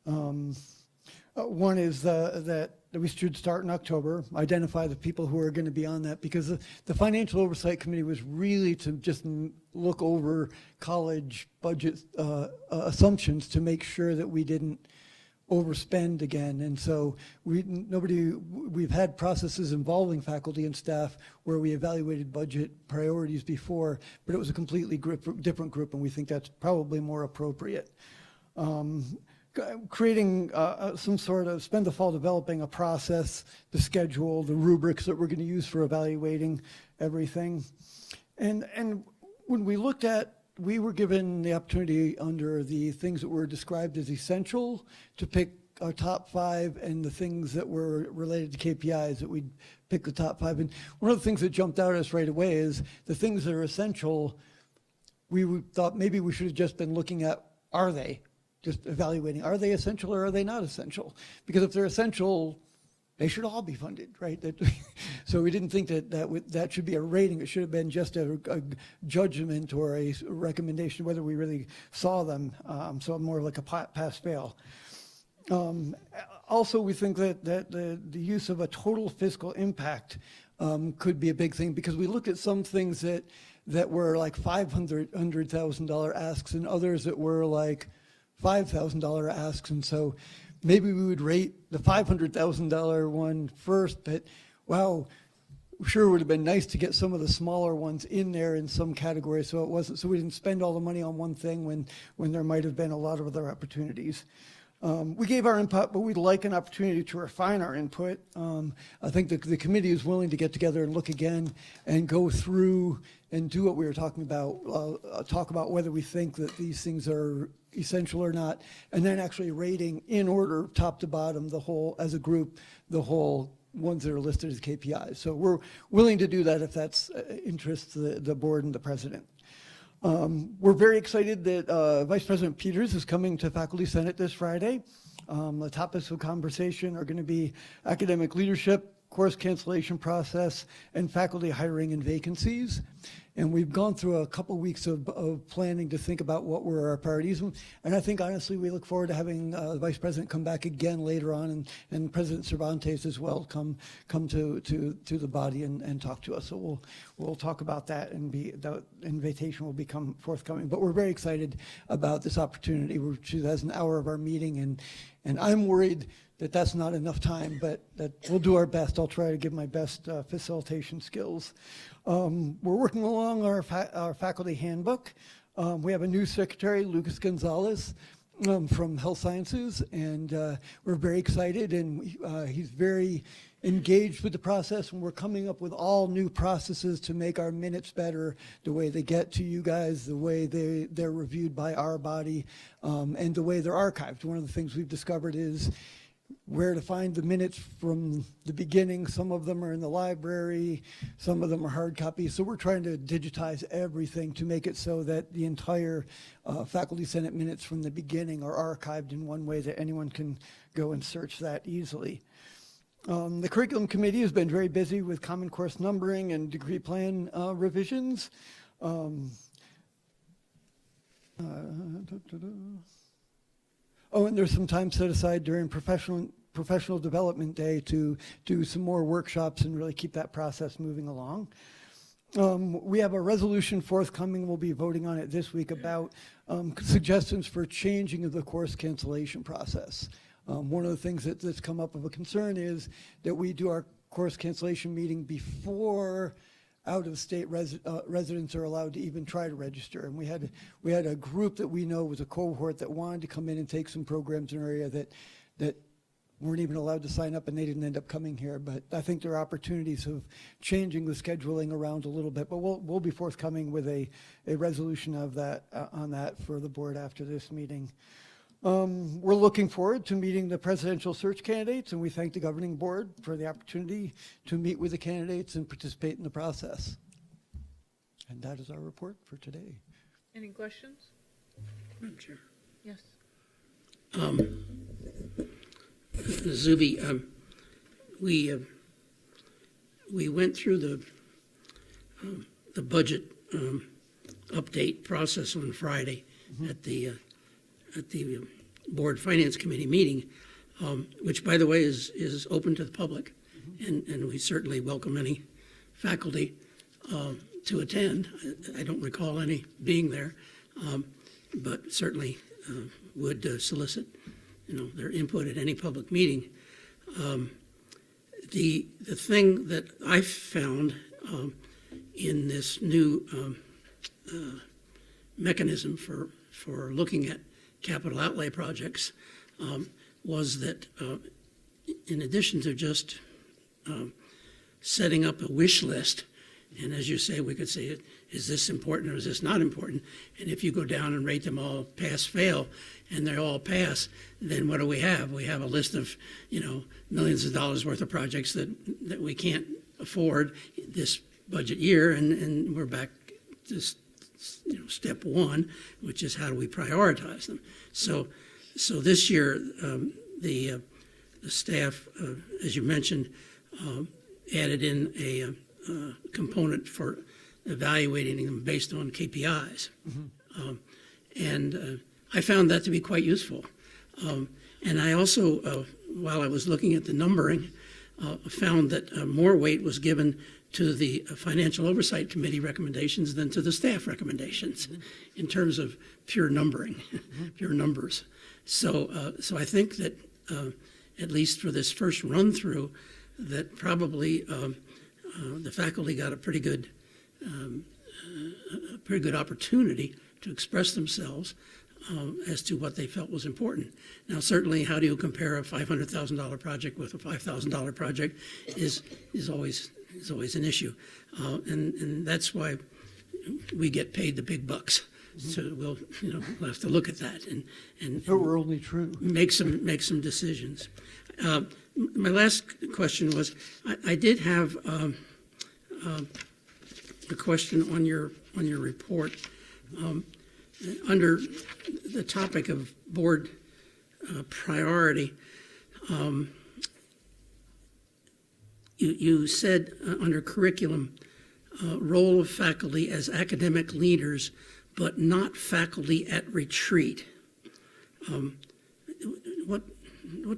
One is that we should start in October, identify the people who are going to be on that, because the Financial Oversight Committee was really to just look over college budget assumptions to make sure that we didn't overspend again. And so we've had processes involving faculty and staff where we evaluated budget priorities before, but it was a completely different group, and we think that's probably more appropriate. Creating some sort of, spend the fall developing a process, the schedule, the rubrics that we're going to use for evaluating everything. And when we looked at, we were given the opportunity under the things that were described as essential to pick our top 5, and the things that were related to KPIs that we'd pick the top 5. And one of the things that jumped out at us right away is the things that are essential. We thought maybe we should have just been looking at, are they? Just evaluating, are they essential or are they not essential? Because if they're essential, they should all be funded, right? So we didn't think that should be a rating. It should have been just a judgment or a recommendation whether we really saw them. So more like a pass-fail. Also, we think that the use of a total fiscal impact could be a big thing, because we looked at some things that were like $500,000 asks, and others that were like $5,000 asks, and so maybe we would rate the $500,000 one first, but wow, sure would have been nice to get some of the smaller ones in there in some category, so we didn't spend all the money on one thing when there might have been a lot of other opportunities. We gave our input, but we'd like an opportunity to refine our input. I think the committee is willing to get together and look again and go through and do what we were talking about, talk about whether we think that these things are essential or not, and then actually rating in order, top to bottom, the whole, as a group, the whole ones that are listed as KPIs. So we're willing to do that if that's interests the board and the president. We're very excited that Vice President Peters is coming to Faculty Senate this Friday. The topics of conversation are going to be academic leadership, course cancellation process, and faculty hiring and vacancies. And we've gone through a couple weeks of planning to think about what were our priorities. And I think, honestly, we look forward to having the Vice President come back again later on, and President Cervantes as well come to the body and talk to us. So we'll talk about that, and the invitation will become forthcoming. But we're very excited about this opportunity, which is an hour of our meeting. And I'm worried that that's not enough time, but that we'll do our best. I'll try to give my best facilitation skills. We're working along our faculty handbook. We have a new secretary, Lucas Gonzalez, from Health Sciences, and we're very excited, and he's very engaged with the process, and we're coming up with all new processes to make our minutes better, the way they get to you guys, the way they're reviewed by our body, and the way they're archived. One of the things we've discovered is where to find the minutes from the beginning. Some of them are in the library, some of them are hard copies. So we're trying to digitize everything to make it so that the entire Faculty Senate minutes from the beginning are archived in one way that anyone can go and search that easily. The curriculum committee has been very busy with common course numbering and degree plan revisions. Oh, and there's some time set aside during professional development day to do some more workshops and really keep that process moving along. We have a resolution forthcoming. We'll be voting on it this week about suggestions for changing of the course cancellation process. One of the things that's come up of a concern is that we do our course cancellation meeting before out-of-state residents are allowed to even try to register. And we had a group that we know was a cohort that wanted to come in and take some programs in our area that weren't even allowed to sign up, and they didn't end up coming here. But I think there are opportunities of changing the scheduling around a little bit. But we'll be forthcoming with a resolution of that on that for the board after this meeting. We're looking forward to meeting the presidential search candidates, and we thank the governing board for the opportunity to meet with the candidates and participate in the process. And that is our report for today. Any questions? Madam Chair. Yes. Zuby, we went through the budget update process on Friday at the Board Finance Committee meeting, which, by the way, is open to the public, and we certainly welcome any faculty to attend. I don't recall any being there, but certainly would solicit, their input at any public meeting. The thing that I found in this new mechanism for looking at capital outlay projects was that in addition to just setting up a wish list, and as you say, we could say, is this important or is this not important? And if you go down and rate them all pass, fail, and they all pass, then what do we have? We have a list of, millions of dollars worth of projects that we can't afford this budget year, and we're back to step one, which is how do we prioritize them? So this year, the staff, as you mentioned, added in a component for evaluating them based on KPIs. And I found that to be quite useful. And I also, while I was looking at the numbering, found that more weight was given to the Financial Oversight Committee recommendations than to the staff recommendations in terms of pure numbering, pure numbers. So I think that at least for this first run through, that probably the faculty got a pretty good opportunity to express themselves as to what they felt was important. Now, certainly, how do you compare a $500,000 project with a $5,000 project is always an issue, and that's why we get paid the big bucks. So we'll have to look at that and If it were only true. make some decisions. My last question was, I did have a question on your report. Under the topic of board priority, you said under curriculum, role of faculty as academic leaders, but not faculty at retreat. What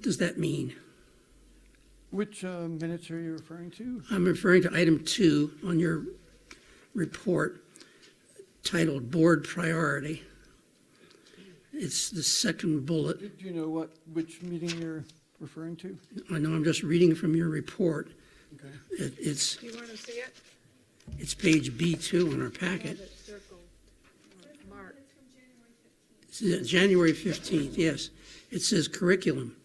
does that mean? Which minutes are you referring to? I'm referring to item 2 on your report titled Board Priority. It's the second bullet. Do you know which meeting you're referring to? I know I'm just reading from your report. Okay. It's Do you want to see it? It's page B2 in our packet. Have it circled, marked. It's January 15th, yes. It says curriculum,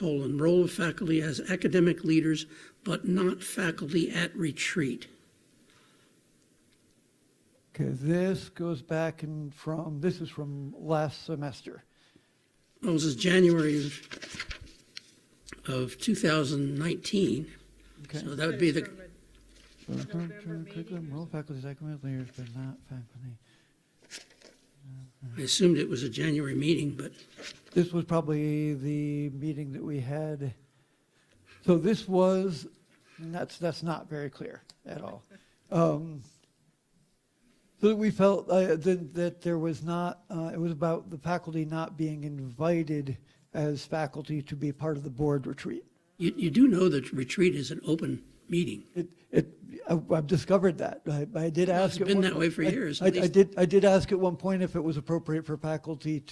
role of faculty as academic leaders, but not faculty at retreat. Okay, this goes back this is from last semester. Oh, this is January of 2019. Okay. So that would be the, Curriculum, role of faculty as academic leaders, but not faculty. I assumed it was a January meeting, but This was probably the meeting that we had. So this was, and that's not very clear at all. So we felt that there was not, it was about the faculty not being invited as faculty to be part of the board retreat. you do know that retreat is an open meeting. I've discovered that. I did ask. It's been that way for years. I did ask at one point if it was appropriate for faculty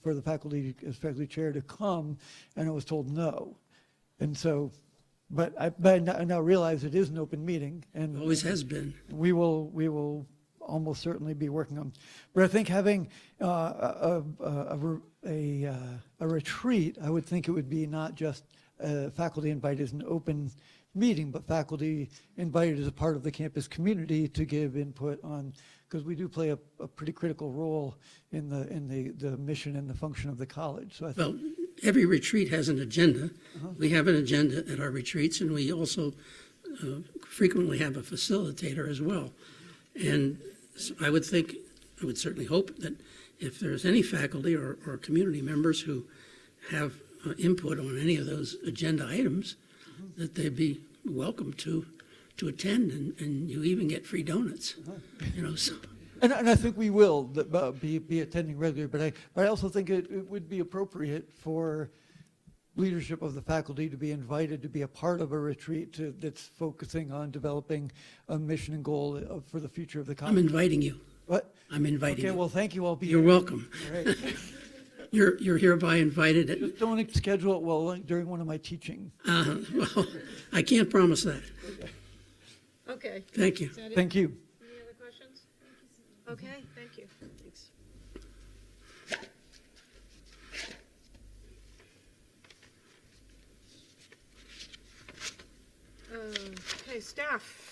for the faculty as faculty chair to come, and I was told no. And so, but I now realize it is an open meeting, and Always has been. we will almost certainly be working on. But I think having a retreat, I would think it would be not just faculty invited as an open meeting, but faculty invited as a part of the campus community to give input on, because we do play a pretty critical role in the mission and the function of the college. So I think, Well, every retreat has an agenda. We have an agenda at our retreats, and we also frequently have a facilitator as well. And so I would certainly hope that if there's any faculty or community members who have input on any of those agenda items, that they'd be welcome to attend, and you even get free donuts. So. and I think we will be attending regularly, but I also think it would be appropriate for leadership of the faculty to be invited to be a part of a retreat that's focusing on developing a mission and goal for the future of the college. I'm inviting you. What? I'm inviting you. Okay, well, thank you. I'll be You're there. welcome. All right. You're hereby invited. Just don't schedule it well during one of my teaching. Well, I can't promise that. Okay. Thank you. Is that it? Thank you. Any other questions? Okay, thank you. Thanks. Okay, staff.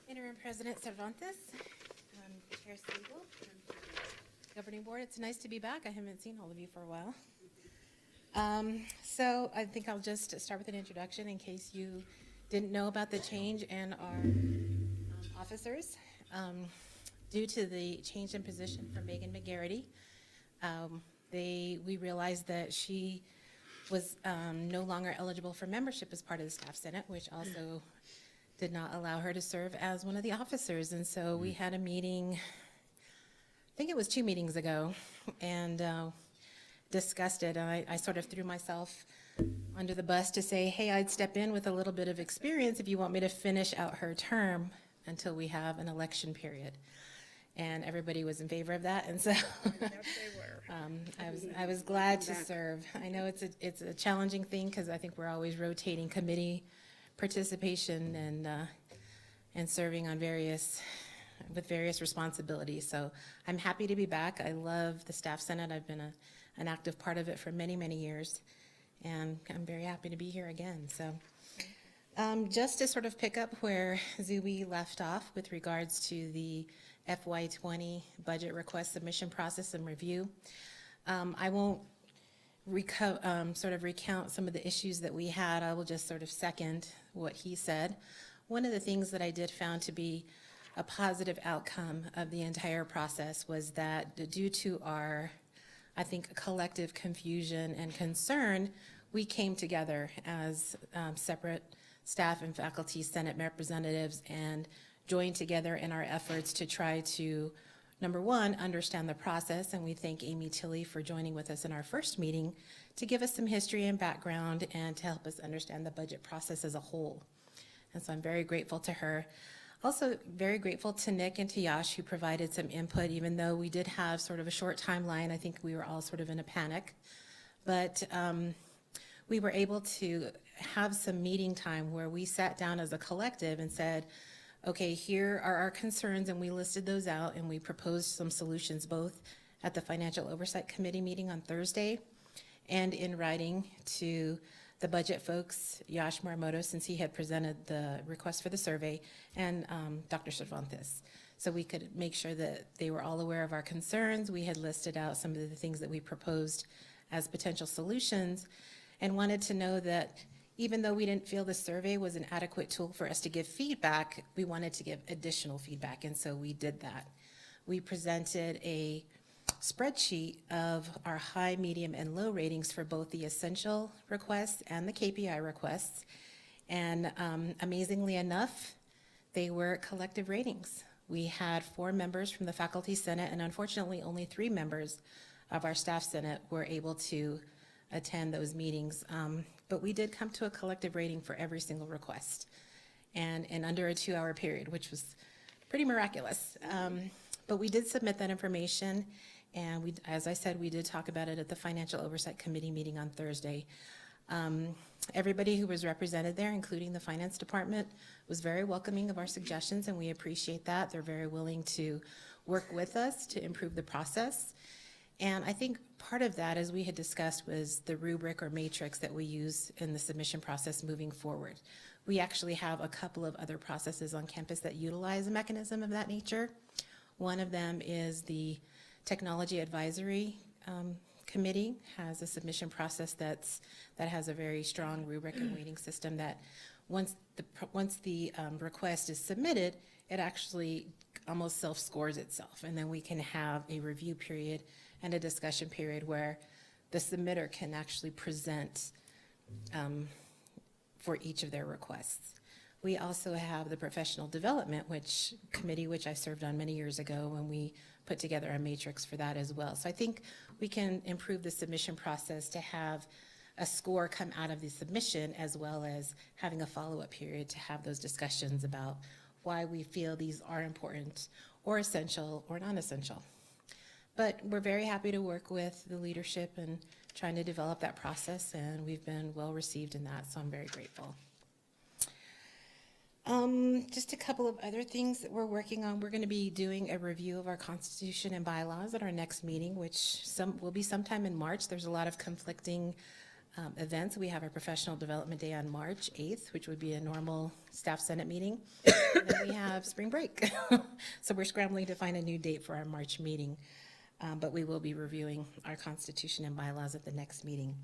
Interim President Cervantes, Chair Siegel, Governing Board. It's nice to be back. I haven't seen all of you for a while. So I think I'll just start with an introduction in case you didn't know about the change in our officers. Due to the change in position for Megan McGarity, we realized that she was no longer eligible for membership as part of the Staff Senate, which also did not allow her to serve as one of the officers. And so we had a meeting, I think it was 2 meetings ago, and discussed it. And I sort of threw myself under the bus to say, hey, I'd step in with a little bit of experience if you want me to finish out her term until we have an election period. And everybody was in favor of that, and so I was glad to serve. I know it's a challenging and serving on with various responsibilities. So I'm happy to be back. I love the Staff Senate. I've been an active part of it for many, many years, and I'm very happy to be here again. So just to sort of pick up where Zooey left off with regards to the FY20 budget request submission process and review, I won't sort of recount some of the issues that we had. I will just sort of second what he said. One of the things that I did found to be a positive outcome of the entire process was that due to our, I think, collective confusion and concern, we came together as separate staff and faculty Senate representatives and joined together in our efforts to try to, number one, understand the process, and we thank Amy Tilley for joining with us in our first meeting to give us some history and background and to help us understand the budget process as a whole. And so I'm very grateful to her. Also very grateful to Nick and to Yash, who provided some input, even though we did have sort of a short timeline. I think we were all sort of in a panic. But we were able to have some meeting time where we sat down as a collective and said, okay, here are our concerns, and we listed those out, and we proposed some solutions both at the Financial Oversight Committee meeting on Thursday and in writing to the budget folks, Yash Marmoto, since he had presented the request for the survey, and Dr. Cervantes. So we could make sure that they were all aware of our concerns. We had listed out some of the things that we proposed as potential solutions and wanted to know that even though we didn't feel the survey was an adequate tool for us to give feedback, we wanted to give additional feedback, and so we did that. We presented a spreadsheet of our high, medium, and low ratings for both the essential requests and the KPI requests, and amazingly enough, they were collective ratings. We had 4 members from the Faculty Senate, and unfortunately only 3 members of our Staff Senate were able to attend those meetings. But we did come to a collective rating for every single request, and in under a 2-hour period, which was pretty miraculous. But we did submit that information, and we, as I said, we did talk about it at the Financial Oversight Committee meeting on Thursday. Everybody who was represented there, including the Finance Department, was very welcoming of our suggestions, and we appreciate that. They're very willing to work with us to improve the process. And I think part of that, as we had discussed, was the rubric or matrix that we use in the submission process moving forward. We actually have a couple of other processes on campus that utilize a mechanism of that nature. One of them is the Technology Advisory Committee has a submission process that has a very strong rubric and weighting system that once the request is submitted, it actually almost self-scores itself, and then we can have a review period and a discussion period where the submitter can actually present for each of their requests. We also have the Professional Development Committee, which I served on many years ago, when we put together a matrix for that as well. So I think we can improve the submission process to have a score come out of the submission, as well as having a follow-up period to have those discussions about why we feel these are important or essential or non-essential. But we're very happy to work with the leadership and trying to develop that process, and we've been well received in that, so I'm very grateful. Just a couple of other things that we're working on. We're going to be doing a review of our Constitution and bylaws at our next meeting, which will be sometime in March. There's a lot of conflicting events. We have our Professional Development Day on March 8th, which would be a normal Staff Senate meeting. And then we have spring break. So we're scrambling to find a new date for our March meeting. But we will be reviewing our Constitution and bylaws at the next meeting.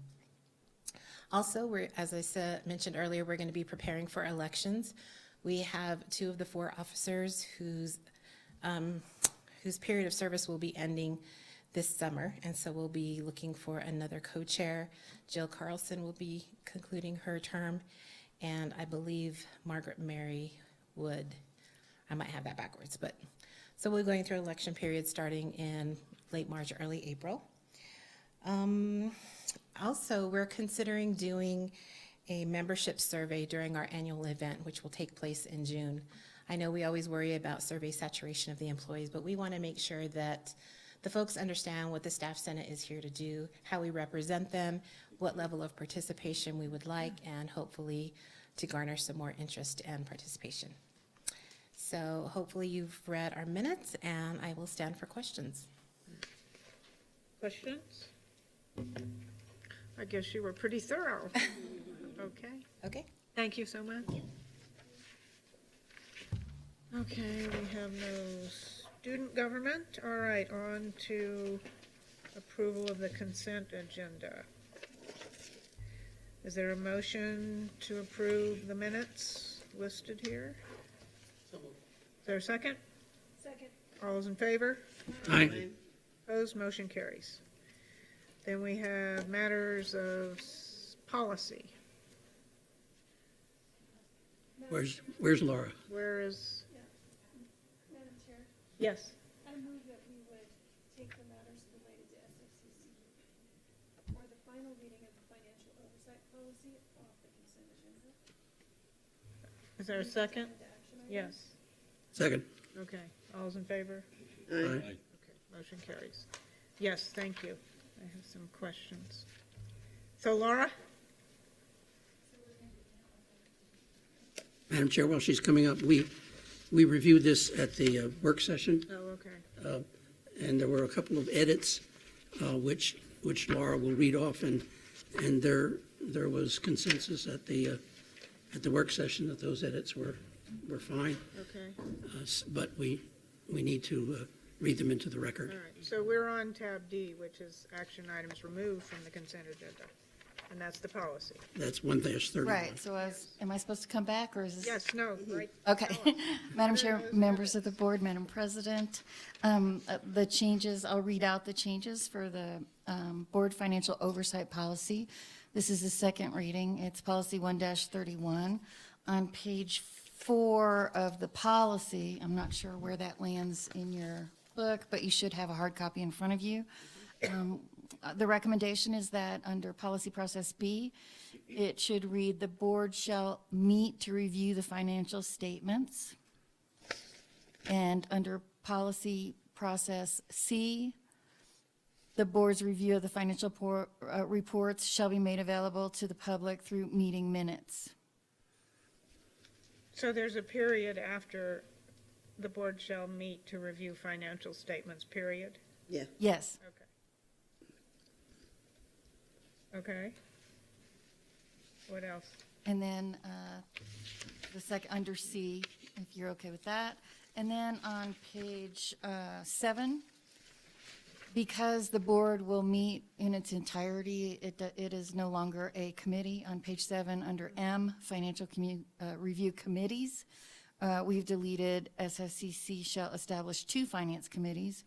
Also, as I mentioned earlier, we're going to be preparing for elections. We have 2 of the 4 officers whose period of service will be ending this summer, and so we'll be looking for another co-chair. Jill Carlson will be concluding her term, and I believe Margaret Mary Wood, I might have that backwards, but so we're going through election period starting in late March, early April. Also, we're considering doing a membership survey during our annual event, which will take place in June. I know we always worry about survey saturation of the employees, but we want to make sure that the folks understand what the Staff Senate is here to do, how we represent them, what level of participation we would like, and hopefully to garner some more interest and participation. So hopefully you've read our minutes, and I will stand for questions. Questions? I guess you were pretty thorough. Okay, Okay? thank you so much. Okay, we have no student government. All right, on to approval of the consent agenda. Is there a motion to approve the minutes listed here? Is there a second? Second. All those in favor? Aye. Opposed, motion carries. Then we have matters of policy. Where's Laura? Where is, Madam Chair, yes, I move that we would take the matters related to SFCC or the final reading of the financial oversight policy off the consent agenda. is there a second? Into action items. Yes, Second. okay, all those in favor? Aye. Okay, motion carries. Yes, thank you. I have some questions. So Laura? Madam Chair, while she's coming up, we reviewed this at the work session, Oh, okay. and there were a couple of edits, which Laura will read off, and there was consensus at the work session that those edits were fine, Okay, but we need to read them into the all record. right. So we're on tab D, which is action items removed from the consent agenda, and that's the policy. That's 1-31. Right, so am I supposed to come back, or is this? Yes, no, right? Okay. Madam Chair, members of the board, Madam President, the changes, I'll read out the changes for the board financial oversight policy. This is the second reading. It's policy 1-31. On page 4 of the policy, I'm not sure where that lands in your book, but you should have a hard copy in front of you. The recommendation is that under policy process B, it should read, the board shall meet to review the financial statements. And under policy process C, the board's review of the financial reports shall be made available to the public through meeting minutes. So there's a period after the board shall meet to review financial statements, period? Yeah. Yes. Okay. What else? And then the second, under C, if you're okay with that. And then on page 7, because the board will meet in its entirety, it is no longer a committee. On page 7, under M, financial review committees, we've deleted SFCC shall establish 2 finance committees,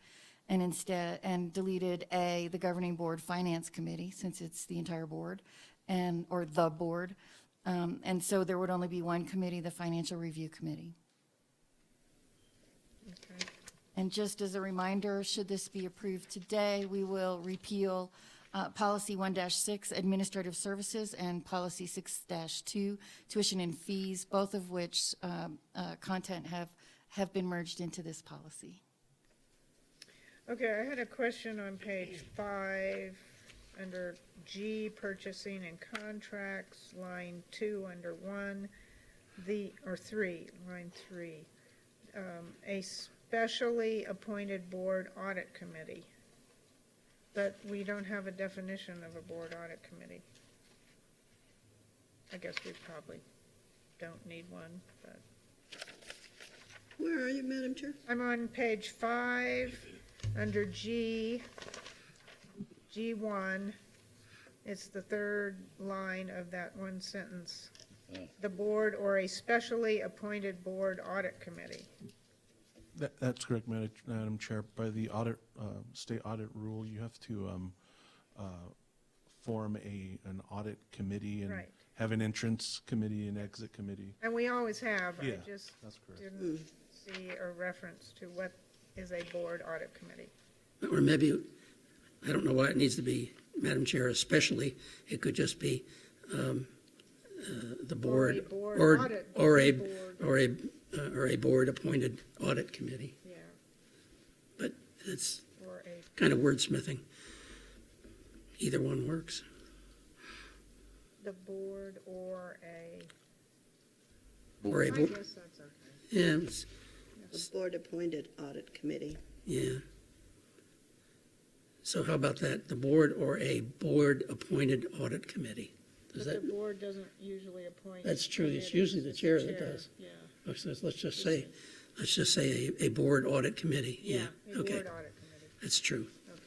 and deleted A, the governing board finance committee, since it's the entire board, or the board. And so there would only be one committee, the financial review committee. Okay. And just as a reminder, should this be approved today, we will repeal policy 1-6, administrative services, and policy 6-2, tuition and fees, both of which content have been merged into this policy. Okay, I had a question on page 5, under G, purchasing and contracts, line 2, under 1, line 3. A specially appointed board audit committee, but we don't have a definition of a board audit committee. I guess we probably don't need one, but. Where are you, Madam Chair? I'm on page 5, under G, G1. It's the third line of that one sentence. The board or a specially appointed board audit committee. That's correct, Madam Chair. By the state audit rule, you have to form an audit committee and Right. have an entrance committee and exit committee. And we always have. Yeah, I just that's correct. didn't see a reference to what is a board audit committee. Or maybe, I don't know why it needs to be, Madam Chair, especially, it could just be the board, or a board-appointed audit committee. Yeah. But it's Or a, kind of wordsmithing. Either one works. the board or a, Or a I board. guess that's okay. Yeah, A board-appointed audit committee. Yeah. So how about that, the board or a board-appointed audit committee? Does But that, the board doesn't usually appoint. that's true, it's committees, usually the it's chair that does. Yeah. Let's just say a board audit committee, yeah, A okay. board audit committee. That's true. Okay.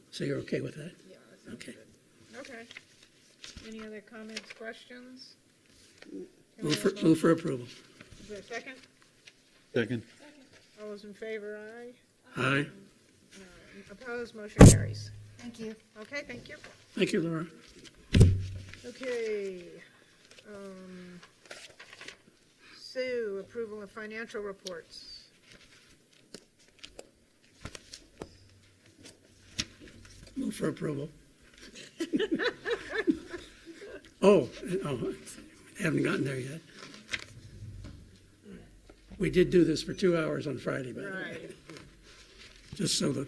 So you're okay with that? Yeah, that sounds Okay. good. Okay. Any other comments, questions? Move for approval. Is there a second? Second. All those in favor, aye. Aye. Opposed, motion carries. Thank you. Okay, thank you. Thank you, Laura. Okay. Sue, approval of financial reports. Move for approval. Oh, haven't gotten there yet. We did do this for 2 hours on Friday, by the way. Right. Just so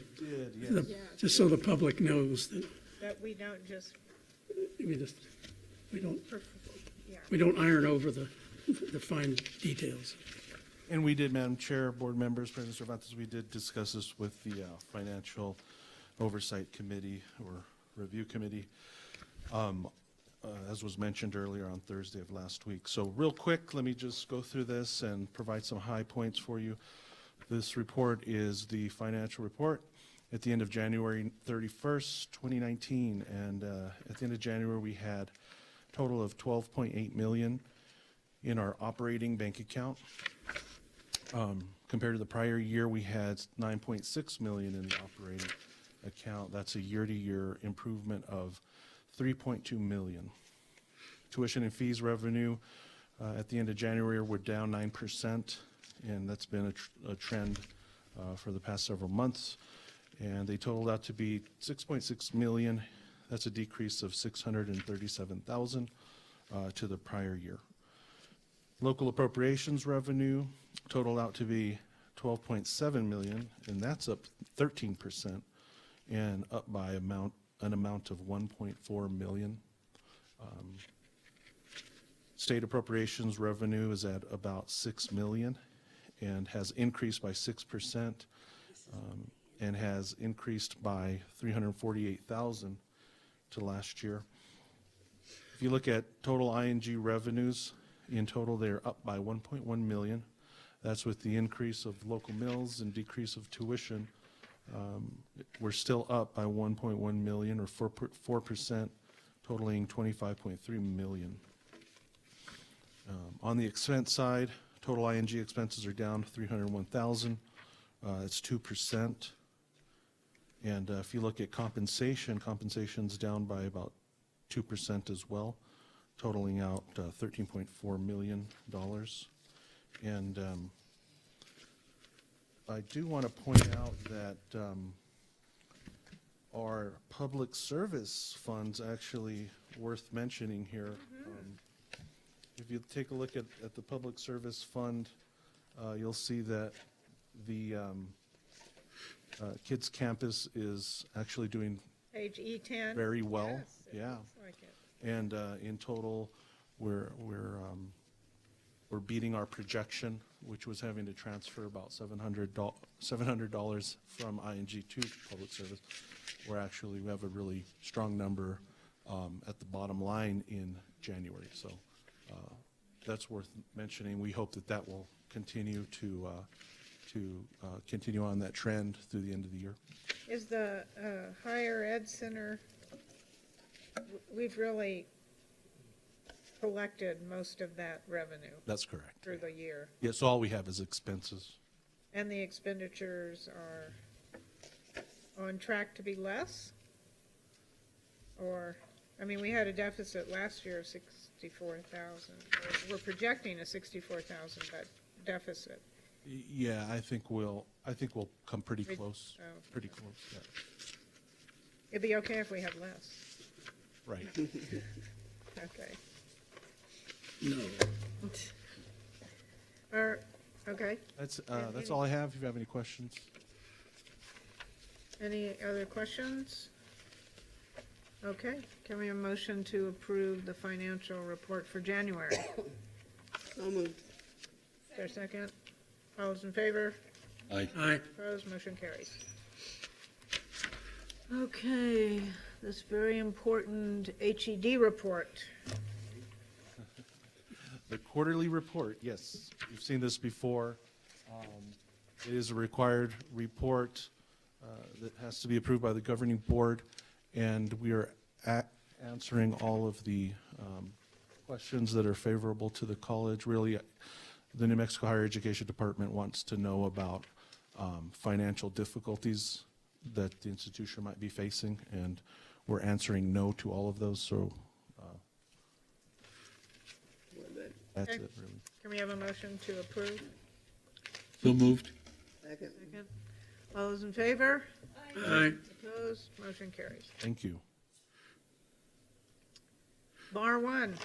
just so the public knows that That we don't just, we yeah. don't iron over the fine details. And we did, Madam Chair, board members, President Cervantes, we did discuss this with the Financial Oversight Committee or Review Committee, as was mentioned earlier on Thursday of last week. So real quick, let me just go through this and provide some high points for you. This report is the financial report at the end of January 31st, 2019. And at the end of January, we had a total of $12.8 million in our operating bank account. Compared to the prior year, we had $9.6 million in the operating account. That's a year-to-year improvement of $3.2 million. Tuition and fees revenue at the end of January were down 9%, and that's been a trend for the past several months. And they totaled out to be $6.6 million. That's a decrease of $637,000 to the prior year. Local appropriations revenue totaled out to be $12.7 million, and that's up 13% and up by an amount of $1.4 million. State appropriations revenue is at about $6 million and has increased by 6% and has increased by $348,000 to last year. If you look at total ING revenues, in total they're up by $1.1 million. That's with the increase of local mills and decrease of tuition. We're still up by $1.1 million or 4%, totaling $25.3 million. On the expense side, total ING expenses are down $301,000. It's 2%. And if you look at compensation, compensation's down by about 2% as well, totaling out $13.4 million. And I do want to point out that our public service fund's actually worth mentioning here. If you take a look at the public service fund, you'll see that the Kids Campus is actually doing Page E10. very well. Yes, it Yeah. looks like it. And in total, we're beating our projection, which was having to transfer about $700 from ING to public service. We have a really strong number at the bottom line in January. So that's worth mentioning. We hope that will continue to continue on that trend through the end of the year. Is the higher ed center, we've really collected most of that revenue That's correct. through the year. Yeah, so all we have is expenses. And the expenditures are on track to be less? Or, I mean, we had a deficit last year of 64,000. We're projecting a 64,000 deficit. Yeah, I think we'll come pretty close. Oh. Pretty close, yeah. It'd be okay if we had less. Right. Okay. No. Okay. That's all I have. If you have any questions. Any other questions? Okay. Can we have a motion to approve the financial report for January? So moved. Is there a second? All those in favor? Aye. Aye. Opposed, motion carries. Okay, this very important HED report. The quarterly report, yes, you've seen this before. It is a required report that has to be approved by the governing board, and we are answering all of the questions that are favorable to the college. Really, the New Mexico Higher Education Department wants to know about financial difficulties that the institution might be facing, and we're answering no to all of those, so that's Okay. it, really. Can we have a motion to approve? So moved. Second. Second. All those in favor? Aye. Opposed, motion carries. Thank you. Bar one.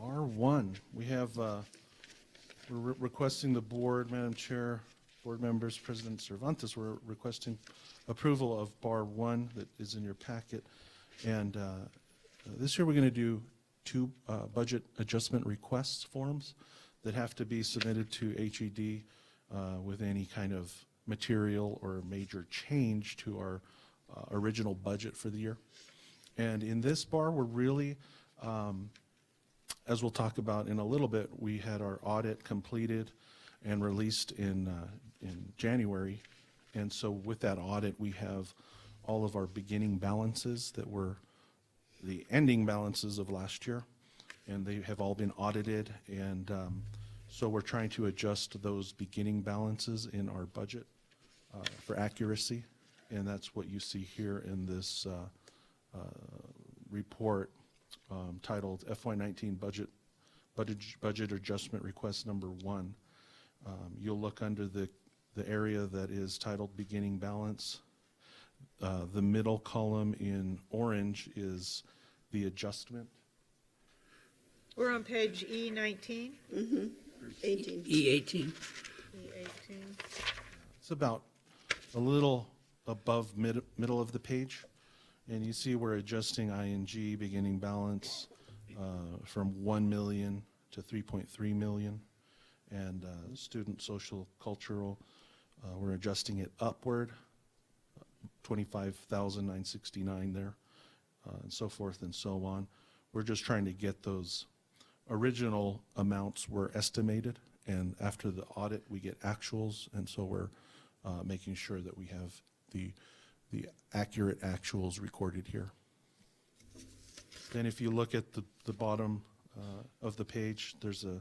R1, we have, we're requesting the board, Madam Chair, board members, President Cervantes, we're requesting approval of Bar 1 that is in your packet. And this year, we're going to do two budget adjustment requests forms that have to be submitted to HED with any kind of material or major change to our original budget for the year. And in this bar, we're really, as we'll talk about in a little bit, we had our audit completed and released in January. And so with that audit, we have all of our beginning balances that were the ending balances of last year, and they have all been audited. And so we're trying to adjust those beginning balances in our budget for accuracy. And that's what you see here in this report titled FY19 Budget Adjustment Request Number 1. You'll look under the area that is titled Beginning Balance. The middle column in orange is the adjustment. We're on page E19. 18. E18. E18. It's about a little above middle of the page. And you see we're adjusting ING beginning balance from 1 million to 3.3 million. And student social cultural, we're adjusting it upward, 25,969 there, and so forth and so on. We're just trying to get those original amounts were estimated, and after the audit, we get actuals, and so we're making sure that we have the accurate actuals recorded here. Then if you look at the bottom of the page, there's a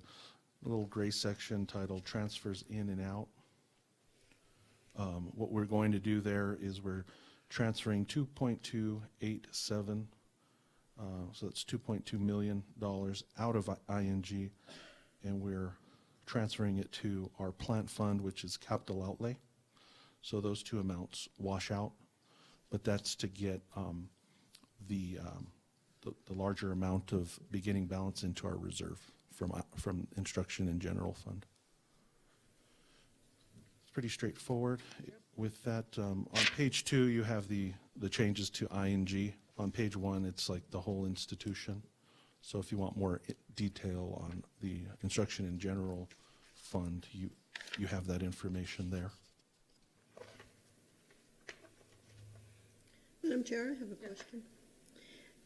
little gray section titled Transfers In and Out. What we're going to do there is we're transferring 2.287, so that's $2.2 million out of ING, and we're transferring it to our plant fund, which is capital outlay. So those two amounts wash out, but that's to get the larger amount of beginning balance into our reserve from instruction and general fund. It's pretty straightforward. Yep. With that, on page 2, you have the changes to ING. On page 1, it's like the whole institution. So if you want more detail on the instruction and general fund, you have that information there. Madam Chair, I have a question.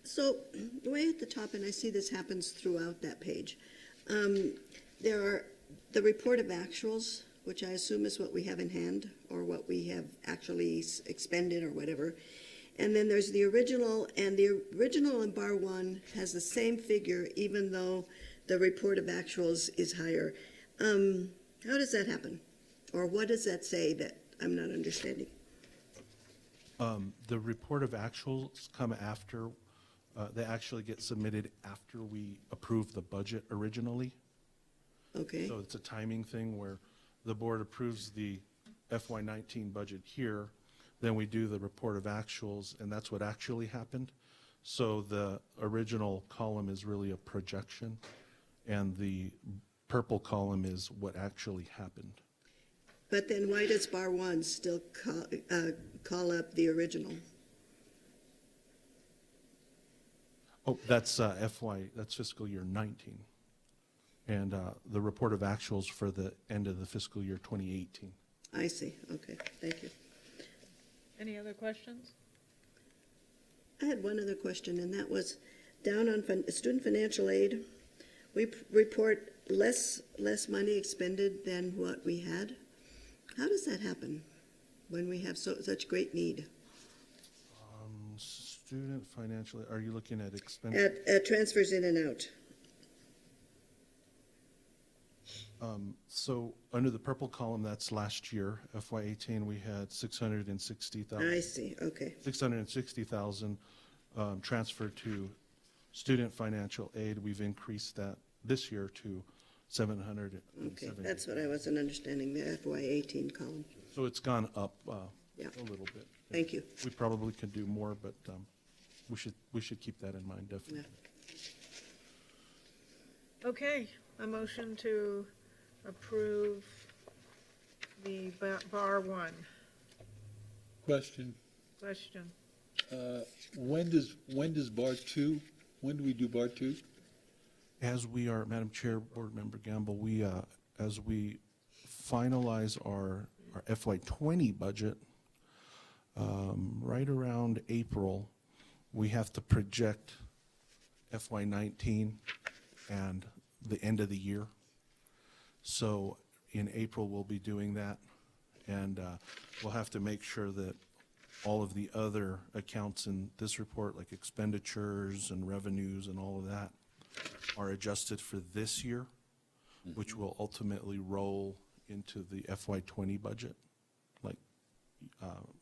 So way at the top, and I see this happens throughout that page, there are the report of actuals, which I assume is what we have in hand or what we have actually expended or whatever. And then there's the original, and the original in bar 1 has the same figure even though the report of actuals is higher. How does that happen? Or what does that say that I'm not understanding? The report of actuals come after, they actually get submitted after we approve the budget originally. Okay. So it's a timing thing where the board approves the FY19 budget here, then we do the report of actuals, and that's what actually happened. So the original column is really a projection, and the purple column is what actually happened. But then why does bar 1 still call up the original? Oh, that's that's fiscal year 19. and the report of actuals for the end of the fiscal year 2018. I see, okay, thank you. Any other questions? I had one other question, and that was down on student financial aid. We report less money expended than what we had. How does that happen when we have such great need? Student financial, are you looking at expense? At transfers in and out. So under the purple column, that's last year, FY18, we had 660,000. I see, okay. 660,000 transferred to student financial aid. We've increased that this year to 770. Okay, that's what I wasn't understanding, the FY18 column. So it's gone up Yeah. a little bit. Thank you. We probably could do more, but we should keep that in mind, definitely. Yeah. Okay, a motion to approve the bar one. Question, Question. when does bar two, when do we do bar two? As we are, Madam Chair, Board Member Gamble, we, as we finalize our FY20 budget, right around April, we have to project FY19 and the end of the year. So in April, we'll be doing that, and we'll have to make sure that all of the other accounts in this report, like expenditures and revenues and all of that, are adjusted for this year, which will ultimately roll into the FY20 budget. Like,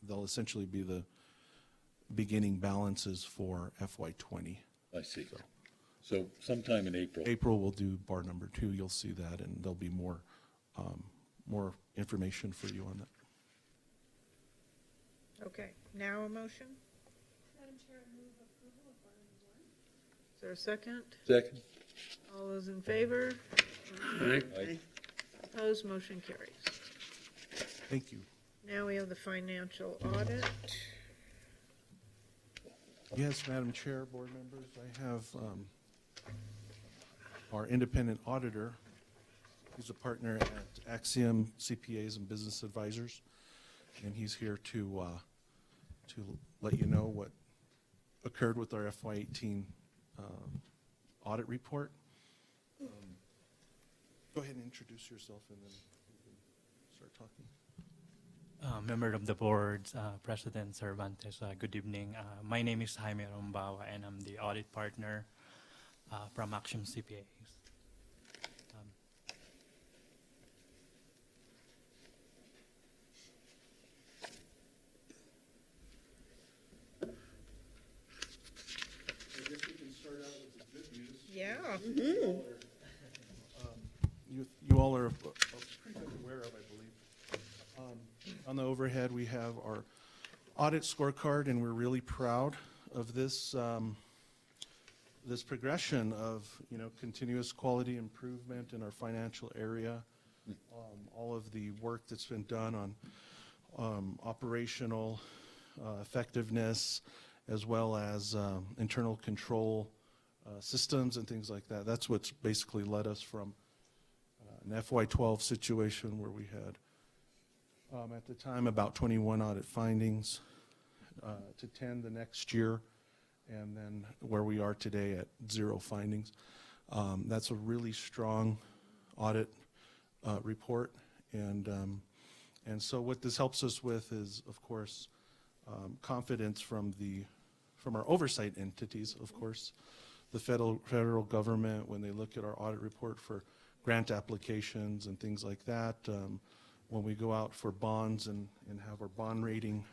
they'll essentially be the beginning balances for FY20. I see. So sometime in April. April, we'll do bar number 2. You'll see that, and there'll be more information for you on that. Okay, now a motion? Madam Chair, I move approval of bar number 1. Is there a second? Second. All those in favor? Aye. Opposed, motion carries. Thank you. Now we have the financial audit. Yes, Madam Chair, board members, I have our independent auditor. He's a partner at Axiom CPAs and Business Advisors, and he's here to let you know what occurred with our FY18 audit report. Go ahead and introduce yourself, and then you can start talking. Member of the board, President Cervantes, good evening. My name is Jaime Rombawa, and I'm the audit partner from Axiom CPAs. I guess we can start out with the good news. Yeah. Mm-hmm. You all are pretty much aware of, I believe. On the overhead, we have our audit scorecard, and we're really proud of this this progression of continuous quality improvement in our financial area. All of the work that's been done on operational effectiveness, as well as internal control systems and things like that. That's what's basically led us from an FY12 situation where we had at the time about 21 audit findings to 10 the next year, and then where we are today at 0 findings. That's a really strong audit report, and so what this helps us with is, of course, confidence from our oversight entities, of course, the federal government, when they look at our audit report for grant applications and things like that. When we go out for bonds and have our bond rating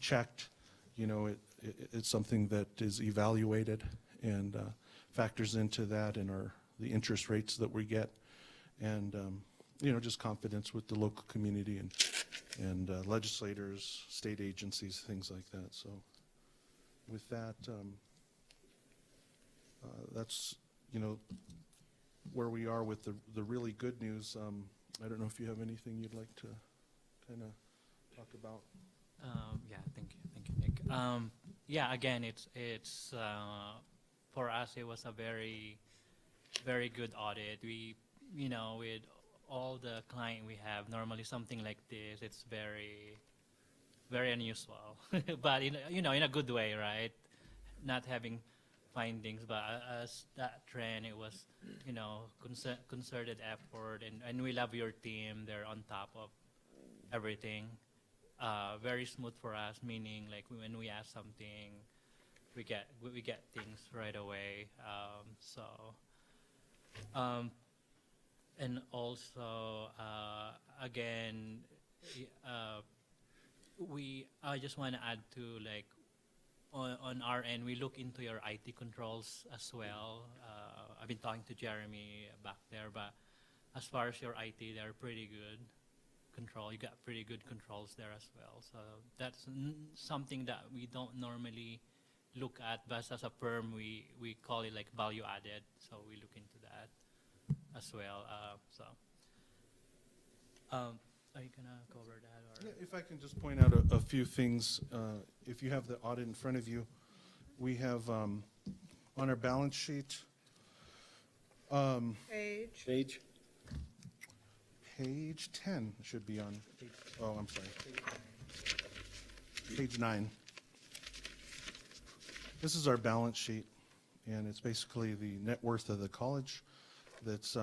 checked, it's something that is evaluated and factors into that and the interest rates that we get, and just confidence with the local community and legislators, state agencies, things like that. So with that, that's where we are with the really good news. I don't know if you have anything you'd like to kind of talk about. Yeah, thank you, Nick. Yeah, again, it's for us, it was a very very good audit. We, you know, with all the client we have, normally something like this, it's very, very unusual. But in, you know, in a good way, right? Not having findings, but as that trend, it was, you know, concerted effort, and we love your team. They're on top of everything. Very smooth for us, meaning like when we ask something, we get things right away. And also again, I just want to add to, like, on our end, we look into your IT controls as well. I've been talking to Jeremy back there, but as far as your IT, they're pretty good control. You got pretty good controls there as well. So that's something that we don't normally look at, but as a firm, we call it like value added. So we look into that as well. Are you gonna cover that? Or? Yeah, if I can just point out a few things. If you have the audit in front of you, we have on our balance sheet. Page. Page 10 should be on. Oh, I'm sorry. Page 9. This is our balance sheet, and it's basically the net worth of the college that's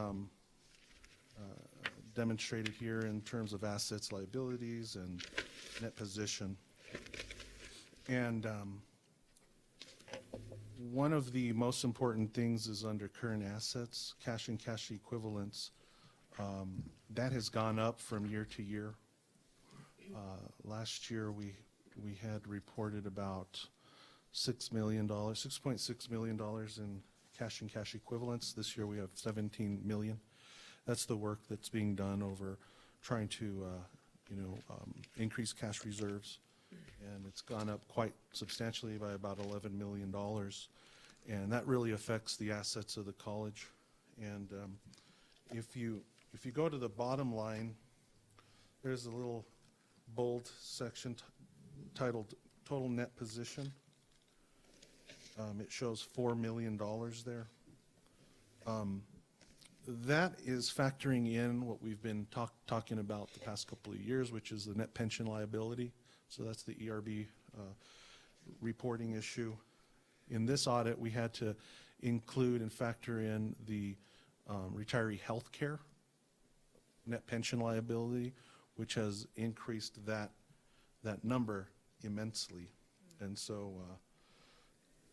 demonstrated here in terms of assets, liabilities, and net position. And one of the most important things is under current assets, cash and cash equivalents. That has gone up from year to year. Last year we had reported about $6.6 million in cash and cash equivalents. This year we have 17 million. That's the work that's being done over trying to, increase cash reserves. And it's gone up quite substantially by about $11 million. And that really affects the assets of the college. And if you go to the bottom line, there's a little bold section titled Total Net Position. It shows $4 million there. That is factoring in what we've been talking about the past couple of years, which is the net pension liability. So that's the ERB reporting issue. In this audit, we had to include and factor in the retiree health care net pension liability, which has increased that number immensely. And so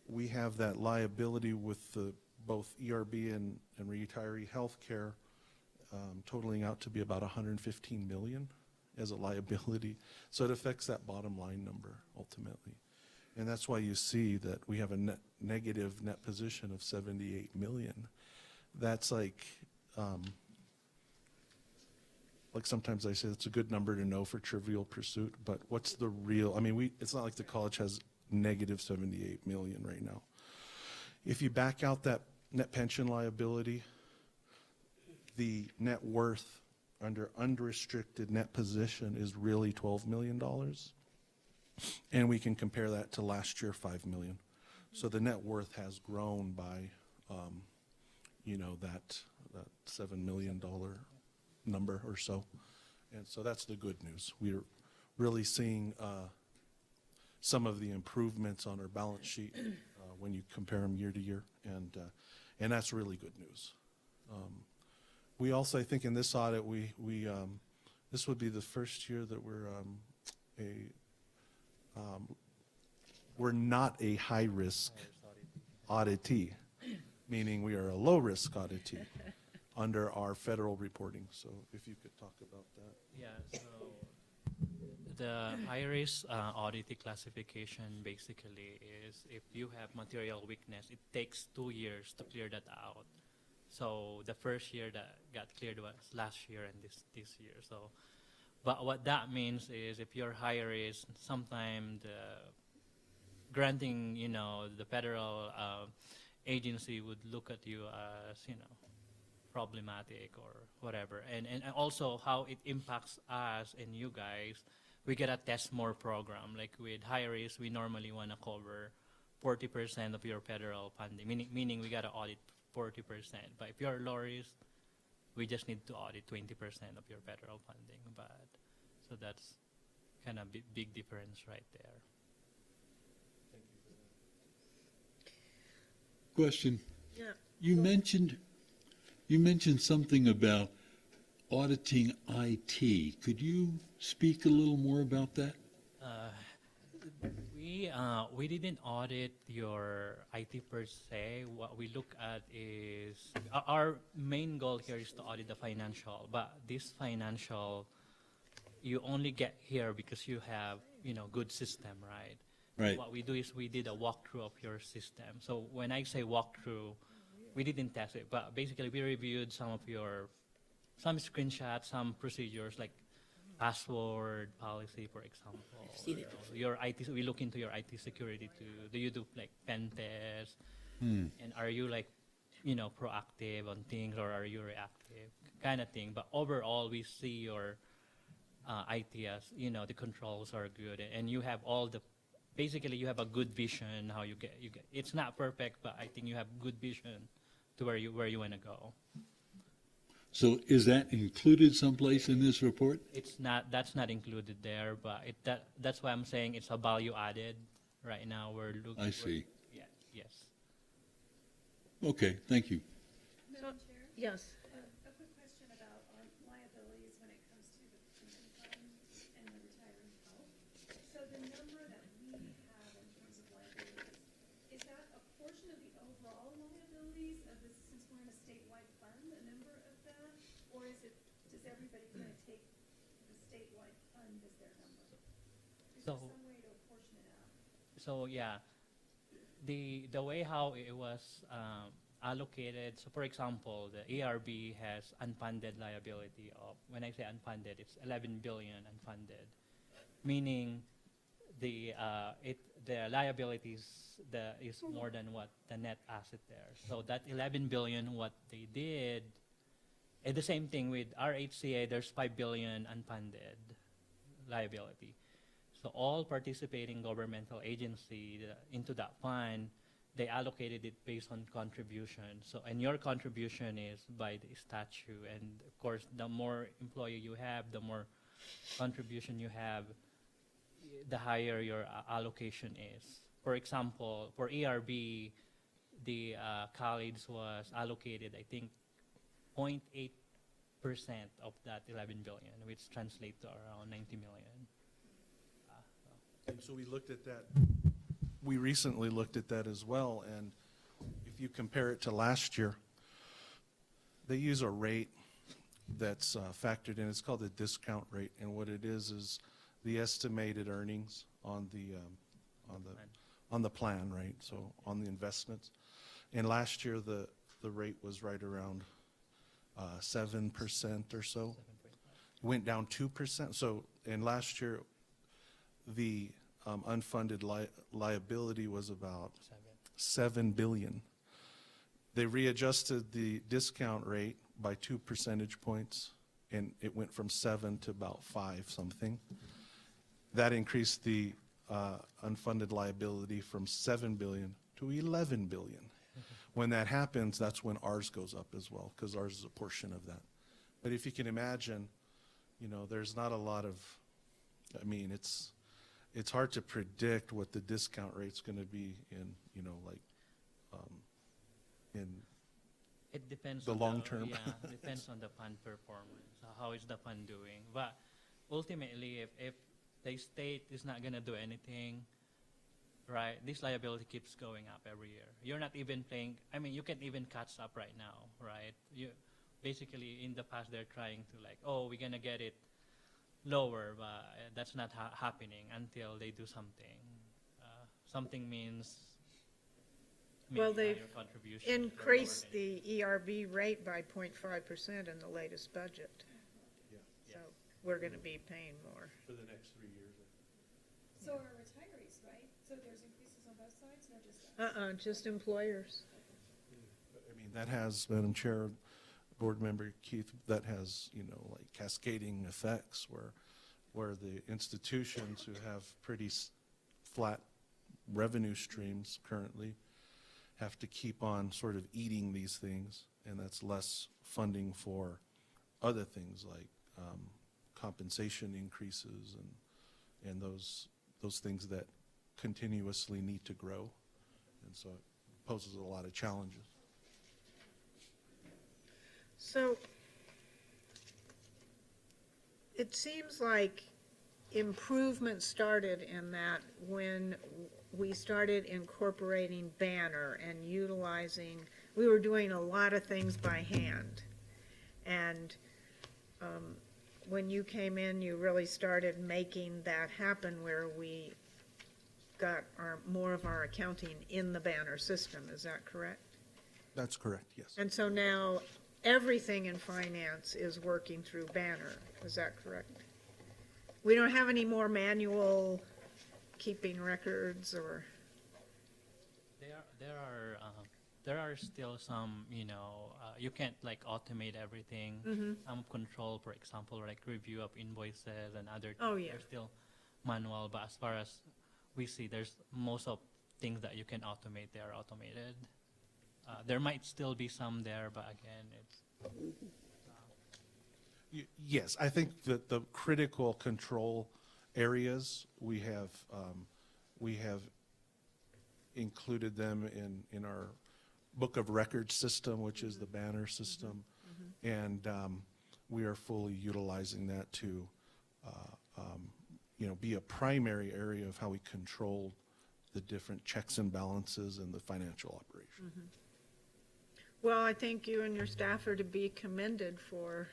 we have that liability with the both ERB and retiree health care totaling out to be about 115 million as a liability. So it affects that bottom line number ultimately. And that's why you see that we have a negative net position of 78 million. That's like sometimes I say it's a good number to know for Trivial Pursuit, but what's the real, I mean, it's not like the college has negative 78 million right now. If you back out that net pension liability, the net worth under unrestricted net position is really $12 million. And we can compare that to last year, 5 million. So the net worth has grown by, that $7 million number or so. And so that's the good news. We're really seeing some of the improvements on our balance sheet when you compare them year to year, and that's really good news. We also, I think in this audit, this would be the first year that we're not a high-risk auditee, meaning we are a low-risk auditee under our federal reporting. So if you could talk about that. Yeah, so the high-risk auditee classification basically is if you have material weakness, it takes 2 years to clear that out. So the first year that got cleared was last year and this year. So, but what that means is if you're high risk, sometimes the granting, the federal agency would look at you as, problematic or whatever. And also how it impacts us and you guys, we get a test more program. Like with high risk, we normally want to cover 40% of your federal funding, meaning we got to audit 40%. But if you're low risk, we just need to audit 20% of your federal funding. But so that's kind of big difference right there. Question. Yeah. You mentioned something about auditing IT. Could you speak a little more about that? We didn't audit your IT per se. What we look at is our main goal here is to audit the financial. But this financial, you only get here because you have good system, right? Right. What we do is we did a walkthrough of your system. So when I say walkthrough, we didn't test it, but basically we reviewed some screenshots, some procedures like password policy, for example. Your IT, we look into your IT security too. Do you do like pen tests? And are you proactive on things, or are you reactive? Kind of thing. But overall, we see your IT as, the controls are good, and you have basically you have a good vision how you get. It's not perfect, but I think you have good vision to where you want to go. So is that included someplace in this report? It's not. That's not included there, but that's why I'm saying it's a value added. Right now we're looking. I see. Yes. Okay, thank you. Madam Chair? Yes. A quick question about liabilities when it comes to the pension fund and the retiree health. So the number that we have in terms of liabilities, is that a portion of the overall liabilities of this, since we're in a statewide fund, a number of that? Or does everybody kind of take the statewide fund as their number? Is there some way to apportion it out? So yeah, the way how it was allocated. So for example, the ARB has unfunded liability of. When I say unfunded, it's 11 billion unfunded, meaning the liabilities is more than what the net asset there. So that 11 billion, what they did, and the same thing with our HCA. There's 5 billion unfunded liability. So all participating governmental agency into that fund, they allocated it based on contribution. So, and your contribution is by the statute. And of course, the more employee you have, the more contribution you have, the higher your allocation is. For example, for ARB, the college was allocated, I think, 0.8% of that 11 billion, which translates to around 90 million. And so we looked at that. We recently looked at that as well, and if you compare it to last year, they use a rate that's factored in. It's called the discount rate, and what it is the estimated earnings on the plan, right? So on the investments. And last year the rate was right around 7% or so. It went down 2%. So in last year, the unfunded liability was about 7 billion. They readjusted the discount rate by 2 percentage points, and it went from 7 to about 5 something. That increased the unfunded liability from 7 billion to 11 billion. When that happens, that's when ours goes up as well, because ours is a portion of that. But if you can imagine, there's not a lot of, it's hard to predict what the discount rate's going to be in, in it depends the on long term. Yeah, it depends on the fund performance. So how is the fund doing? But ultimately, if the state is not going to do anything, right, this liability keeps going up every year. You're not even paying, you can even catch up right now, right? You basically, in the past, they're trying to we're going to get it lower, but that's not happening until they do something. Something means Well, they've higher contribution. increased the ERB rate by 0.5% in the latest budget. Yeah. So we're going to be paying more. For the next 3 years. So are retirees, right? So there's increases on both sides, not just us? Just employers. That has, Madam Chair, Board Member Keith, that has, cascading effects where the institutions who have pretty flat revenue streams currently have to keep on sort of eating these things, and that's less funding for other things like compensation increases and those things that continuously need to grow. And so it poses a lot of challenges. So it seems like improvement started in that when we started incorporating Banner and utilizing, we were doing a lot of things by hand. And when you came in, you really started making that happen where we got more of our accounting in the Banner system. Is that correct? That's correct, yes. And so now everything in finance is working through Banner. Is that correct? We don't have any more manual keeping records or? There are still some, you can't like automate everything. Mm-hmm. Control, for example, like review of invoices and other. Oh, yeah. They're still manual, but as far as we see, there's most of things that you can automate. They are automated. There might still be some there, but again, it's. Yes, I think that the critical control areas we have included them in our book of records system, which is the Banner system, and we are fully utilizing that to be a primary area of how we control the different checks and balances and the financial operation. Mm-hmm. Well, I think you and your staff are to be commended for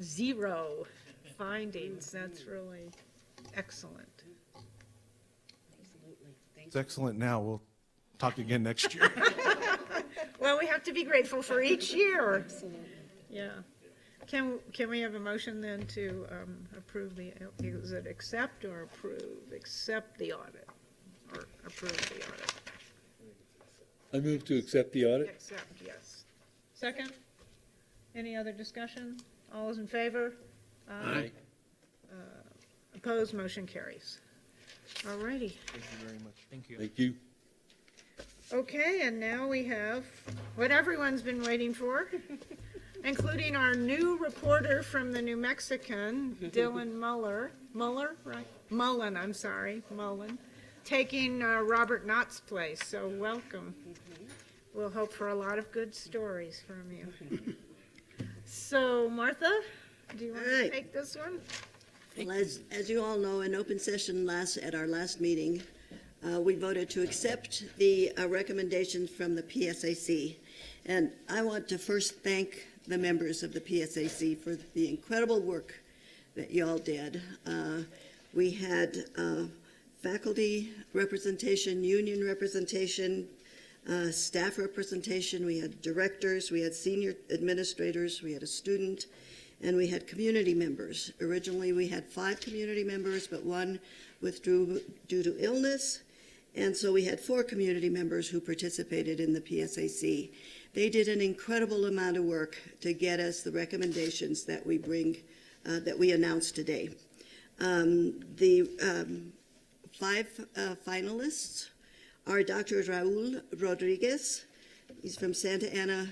0 findings. That's really excellent. Absolutely. It's excellent now. We'll talk again next year. Well, we have to be grateful for each year. Absolutely. Yeah. Can we have a motion then to approve is it accept or approve? Accept the audit or approve the audit? I move to accept the audit. Accept, yes. Second? Any other discussion? All those in favor? Aye. Opposed, motion carries. All righty. Thank you very much. Thank you. Thank you. Okay, and now we have what everyone's been waiting for, including our new reporter from the New Mexican, Dylan Mullen, taking Robert Knott's place. So welcome. We'll hope for a lot of good stories from you. So Martha, do you want to take this one? Well, as you all know, in open session at our last meeting, we voted to accept the recommendations from the PSAC. And I want to first thank the members of the PSAC for the incredible work that you all did. We had faculty representation, union representation, staff representation, we had directors, we had senior administrators, we had a student, and we had community members. Originally, we had 5 community members, but 1 withdrew due to illness, and so we had 4 community members who participated in the PSAC. They did an incredible amount of work to get us the recommendations that we bring, that we announced today. The 5 finalists are Dr. Raul Rodriguez. He's from Santa Ana,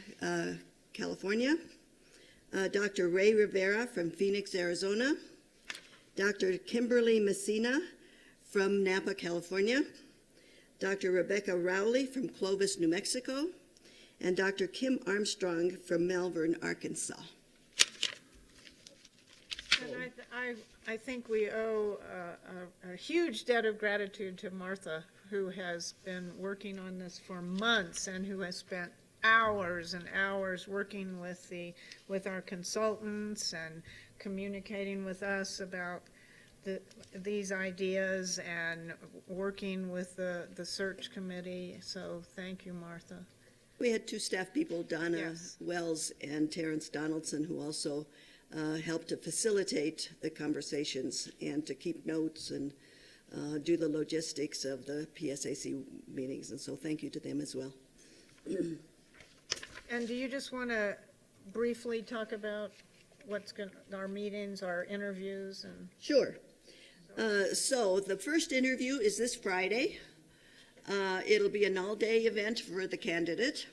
California. Dr. Ray Rivera from Phoenix, Arizona. Dr. Kimberly Messina from Napa, California. Dr. Rebecca Rowley from Clovis, New Mexico. And Dr. Kim Armstrong from Malvern, Arkansas. And I think we owe a huge debt of gratitude to Martha, who has been working on this for months and who has spent hours and hours working with our consultants and communicating with us about these ideas and working with the search committee. So thank you, Martha. We had 2 staff people, Donna Wells and Terrence Donaldson, who also helped to facilitate the conversations and to keep notes and do the logistics of the PSAC meetings. And so thank you to them as well. And do you just want to briefly talk about our meetings, our interviews? And Sure. So the first interview is this Friday. It'll be an all-day event for the candidate.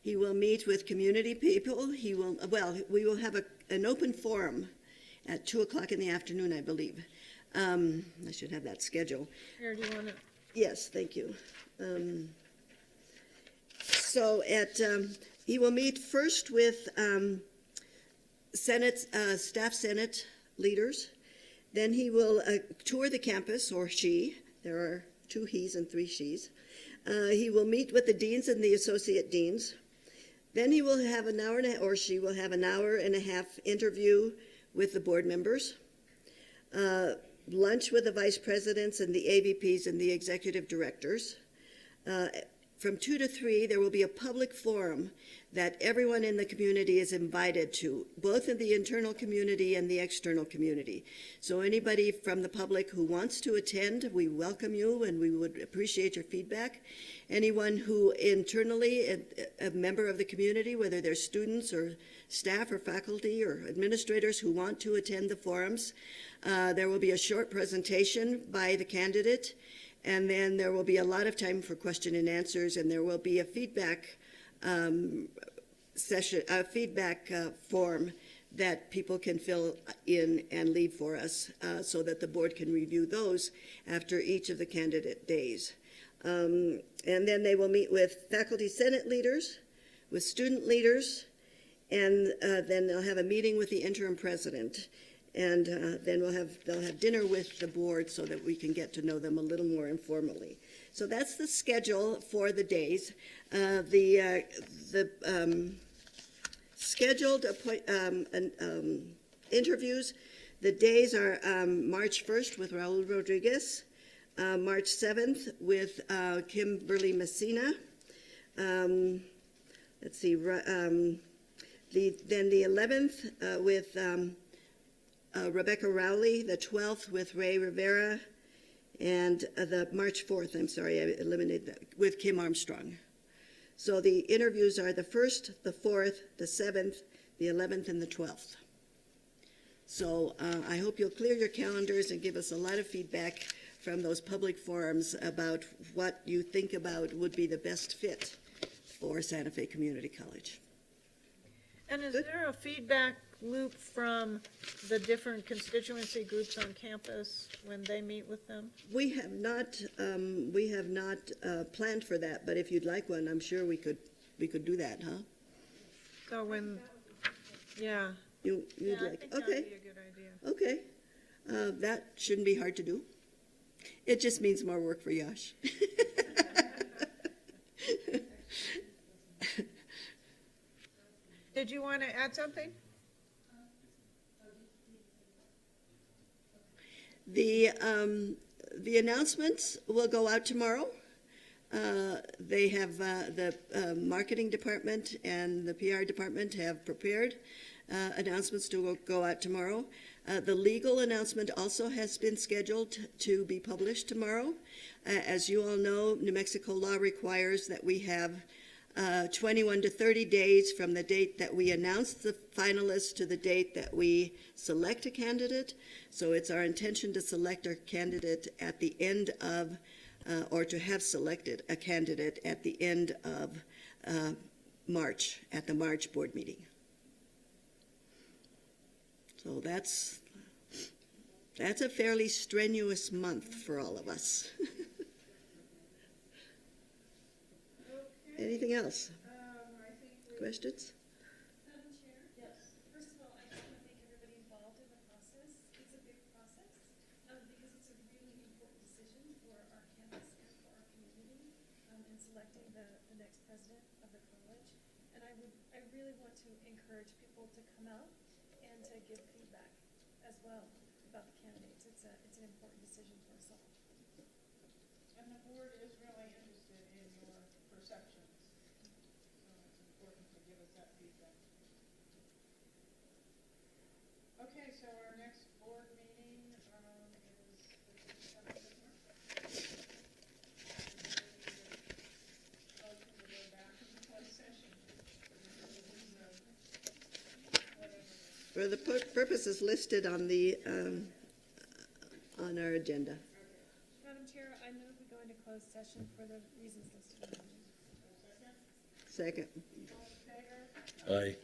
He will meet with community people. We will have an open forum at 2:00 in the afternoon, I believe. I should have that schedule. Here, do you want to? Yes, thank you. He will meet first with staff Senate leaders. Then he will tour the campus, or she. There are 2 he's and 3 she's. He will meet with the deans and the associate deans. Then he will have an hour and a, or she will have an hour and a half interview with the board members. Lunch with the vice presidents and the AVPs and the executive directors. From 2 to 3, there will be a public forum that everyone in the community is invited to, both in the internal community and the external community. So anybody from the public who wants to attend, we welcome you and we would appreciate your feedback. Anyone who internally, a member of the community, whether they're students or staff or faculty or administrators who want to attend the forums, there will be a short presentation by the candidate. And then there will be a lot of time for question and answers, and there will be a feedback session, a feedback form that people can fill in and leave for us so that the board can review those after each of the candidate days. And then they will meet with faculty senate leaders, with student leaders, and then they'll have a meeting with the interim president. And then they'll have dinner with the board so that we can get to know them a little more informally. So that's the schedule for the days. The scheduled interviews, the days are March 1st with Raul Rodriguez, March 7th with Kimberly Messina. Let's see, then the 11th with Rebecca Rowley, the 12th with Ray Rivera, and the March 4th, I'm sorry, I eliminated that, with Kim Armstrong. So the interviews are the 1st, the 4th, the 7th, the 11th, and the 12th. So I hope you'll clear your calendars and give us a lot of feedback from those public forums about what you think about would be the best fit for Santa Fe Community College. And is there a feedback loop from the different constituency groups on campus when they meet with them? We have not planned for that, but if you'd like one, I'm sure we could do that, huh? So when, yeah. You'd like, I think okay. that'd be a good idea. Okay. That shouldn't be hard to do. It just means more work for Yash. Did you want to add something? The announcements will go out tomorrow. They have the marketing department and the PR department have prepared announcements to go out tomorrow. The legal announcement also has been scheduled to be published tomorrow. As you all know, New Mexico law requires that we have 21 to 30 days from the date that we announce the finalists to the date that we select a candidate. So it's our intention to select our candidate at the end of, or to have selected a candidate at the end of March, at the March board meeting. So that's a fairly strenuous month for all of us. Anything else? Questions? Madam Chair? Yes. First of all, I just want to thank everybody involved in the process. It's a big process because it's a really important decision for our campus and for our community in selecting the next president of the college. And I really want to encourage people to come out and to give feedback as well about the candidates. It's an important decision for us all. And the board is really interested in your perceptions. It's important to give us that feedback. Okay, so our next board meeting is the 7th of March. To go back into closed session. For the purposes listed on the on our agenda. Madam Chair, I move we go into closed session for the reasons listed. Second. Aye.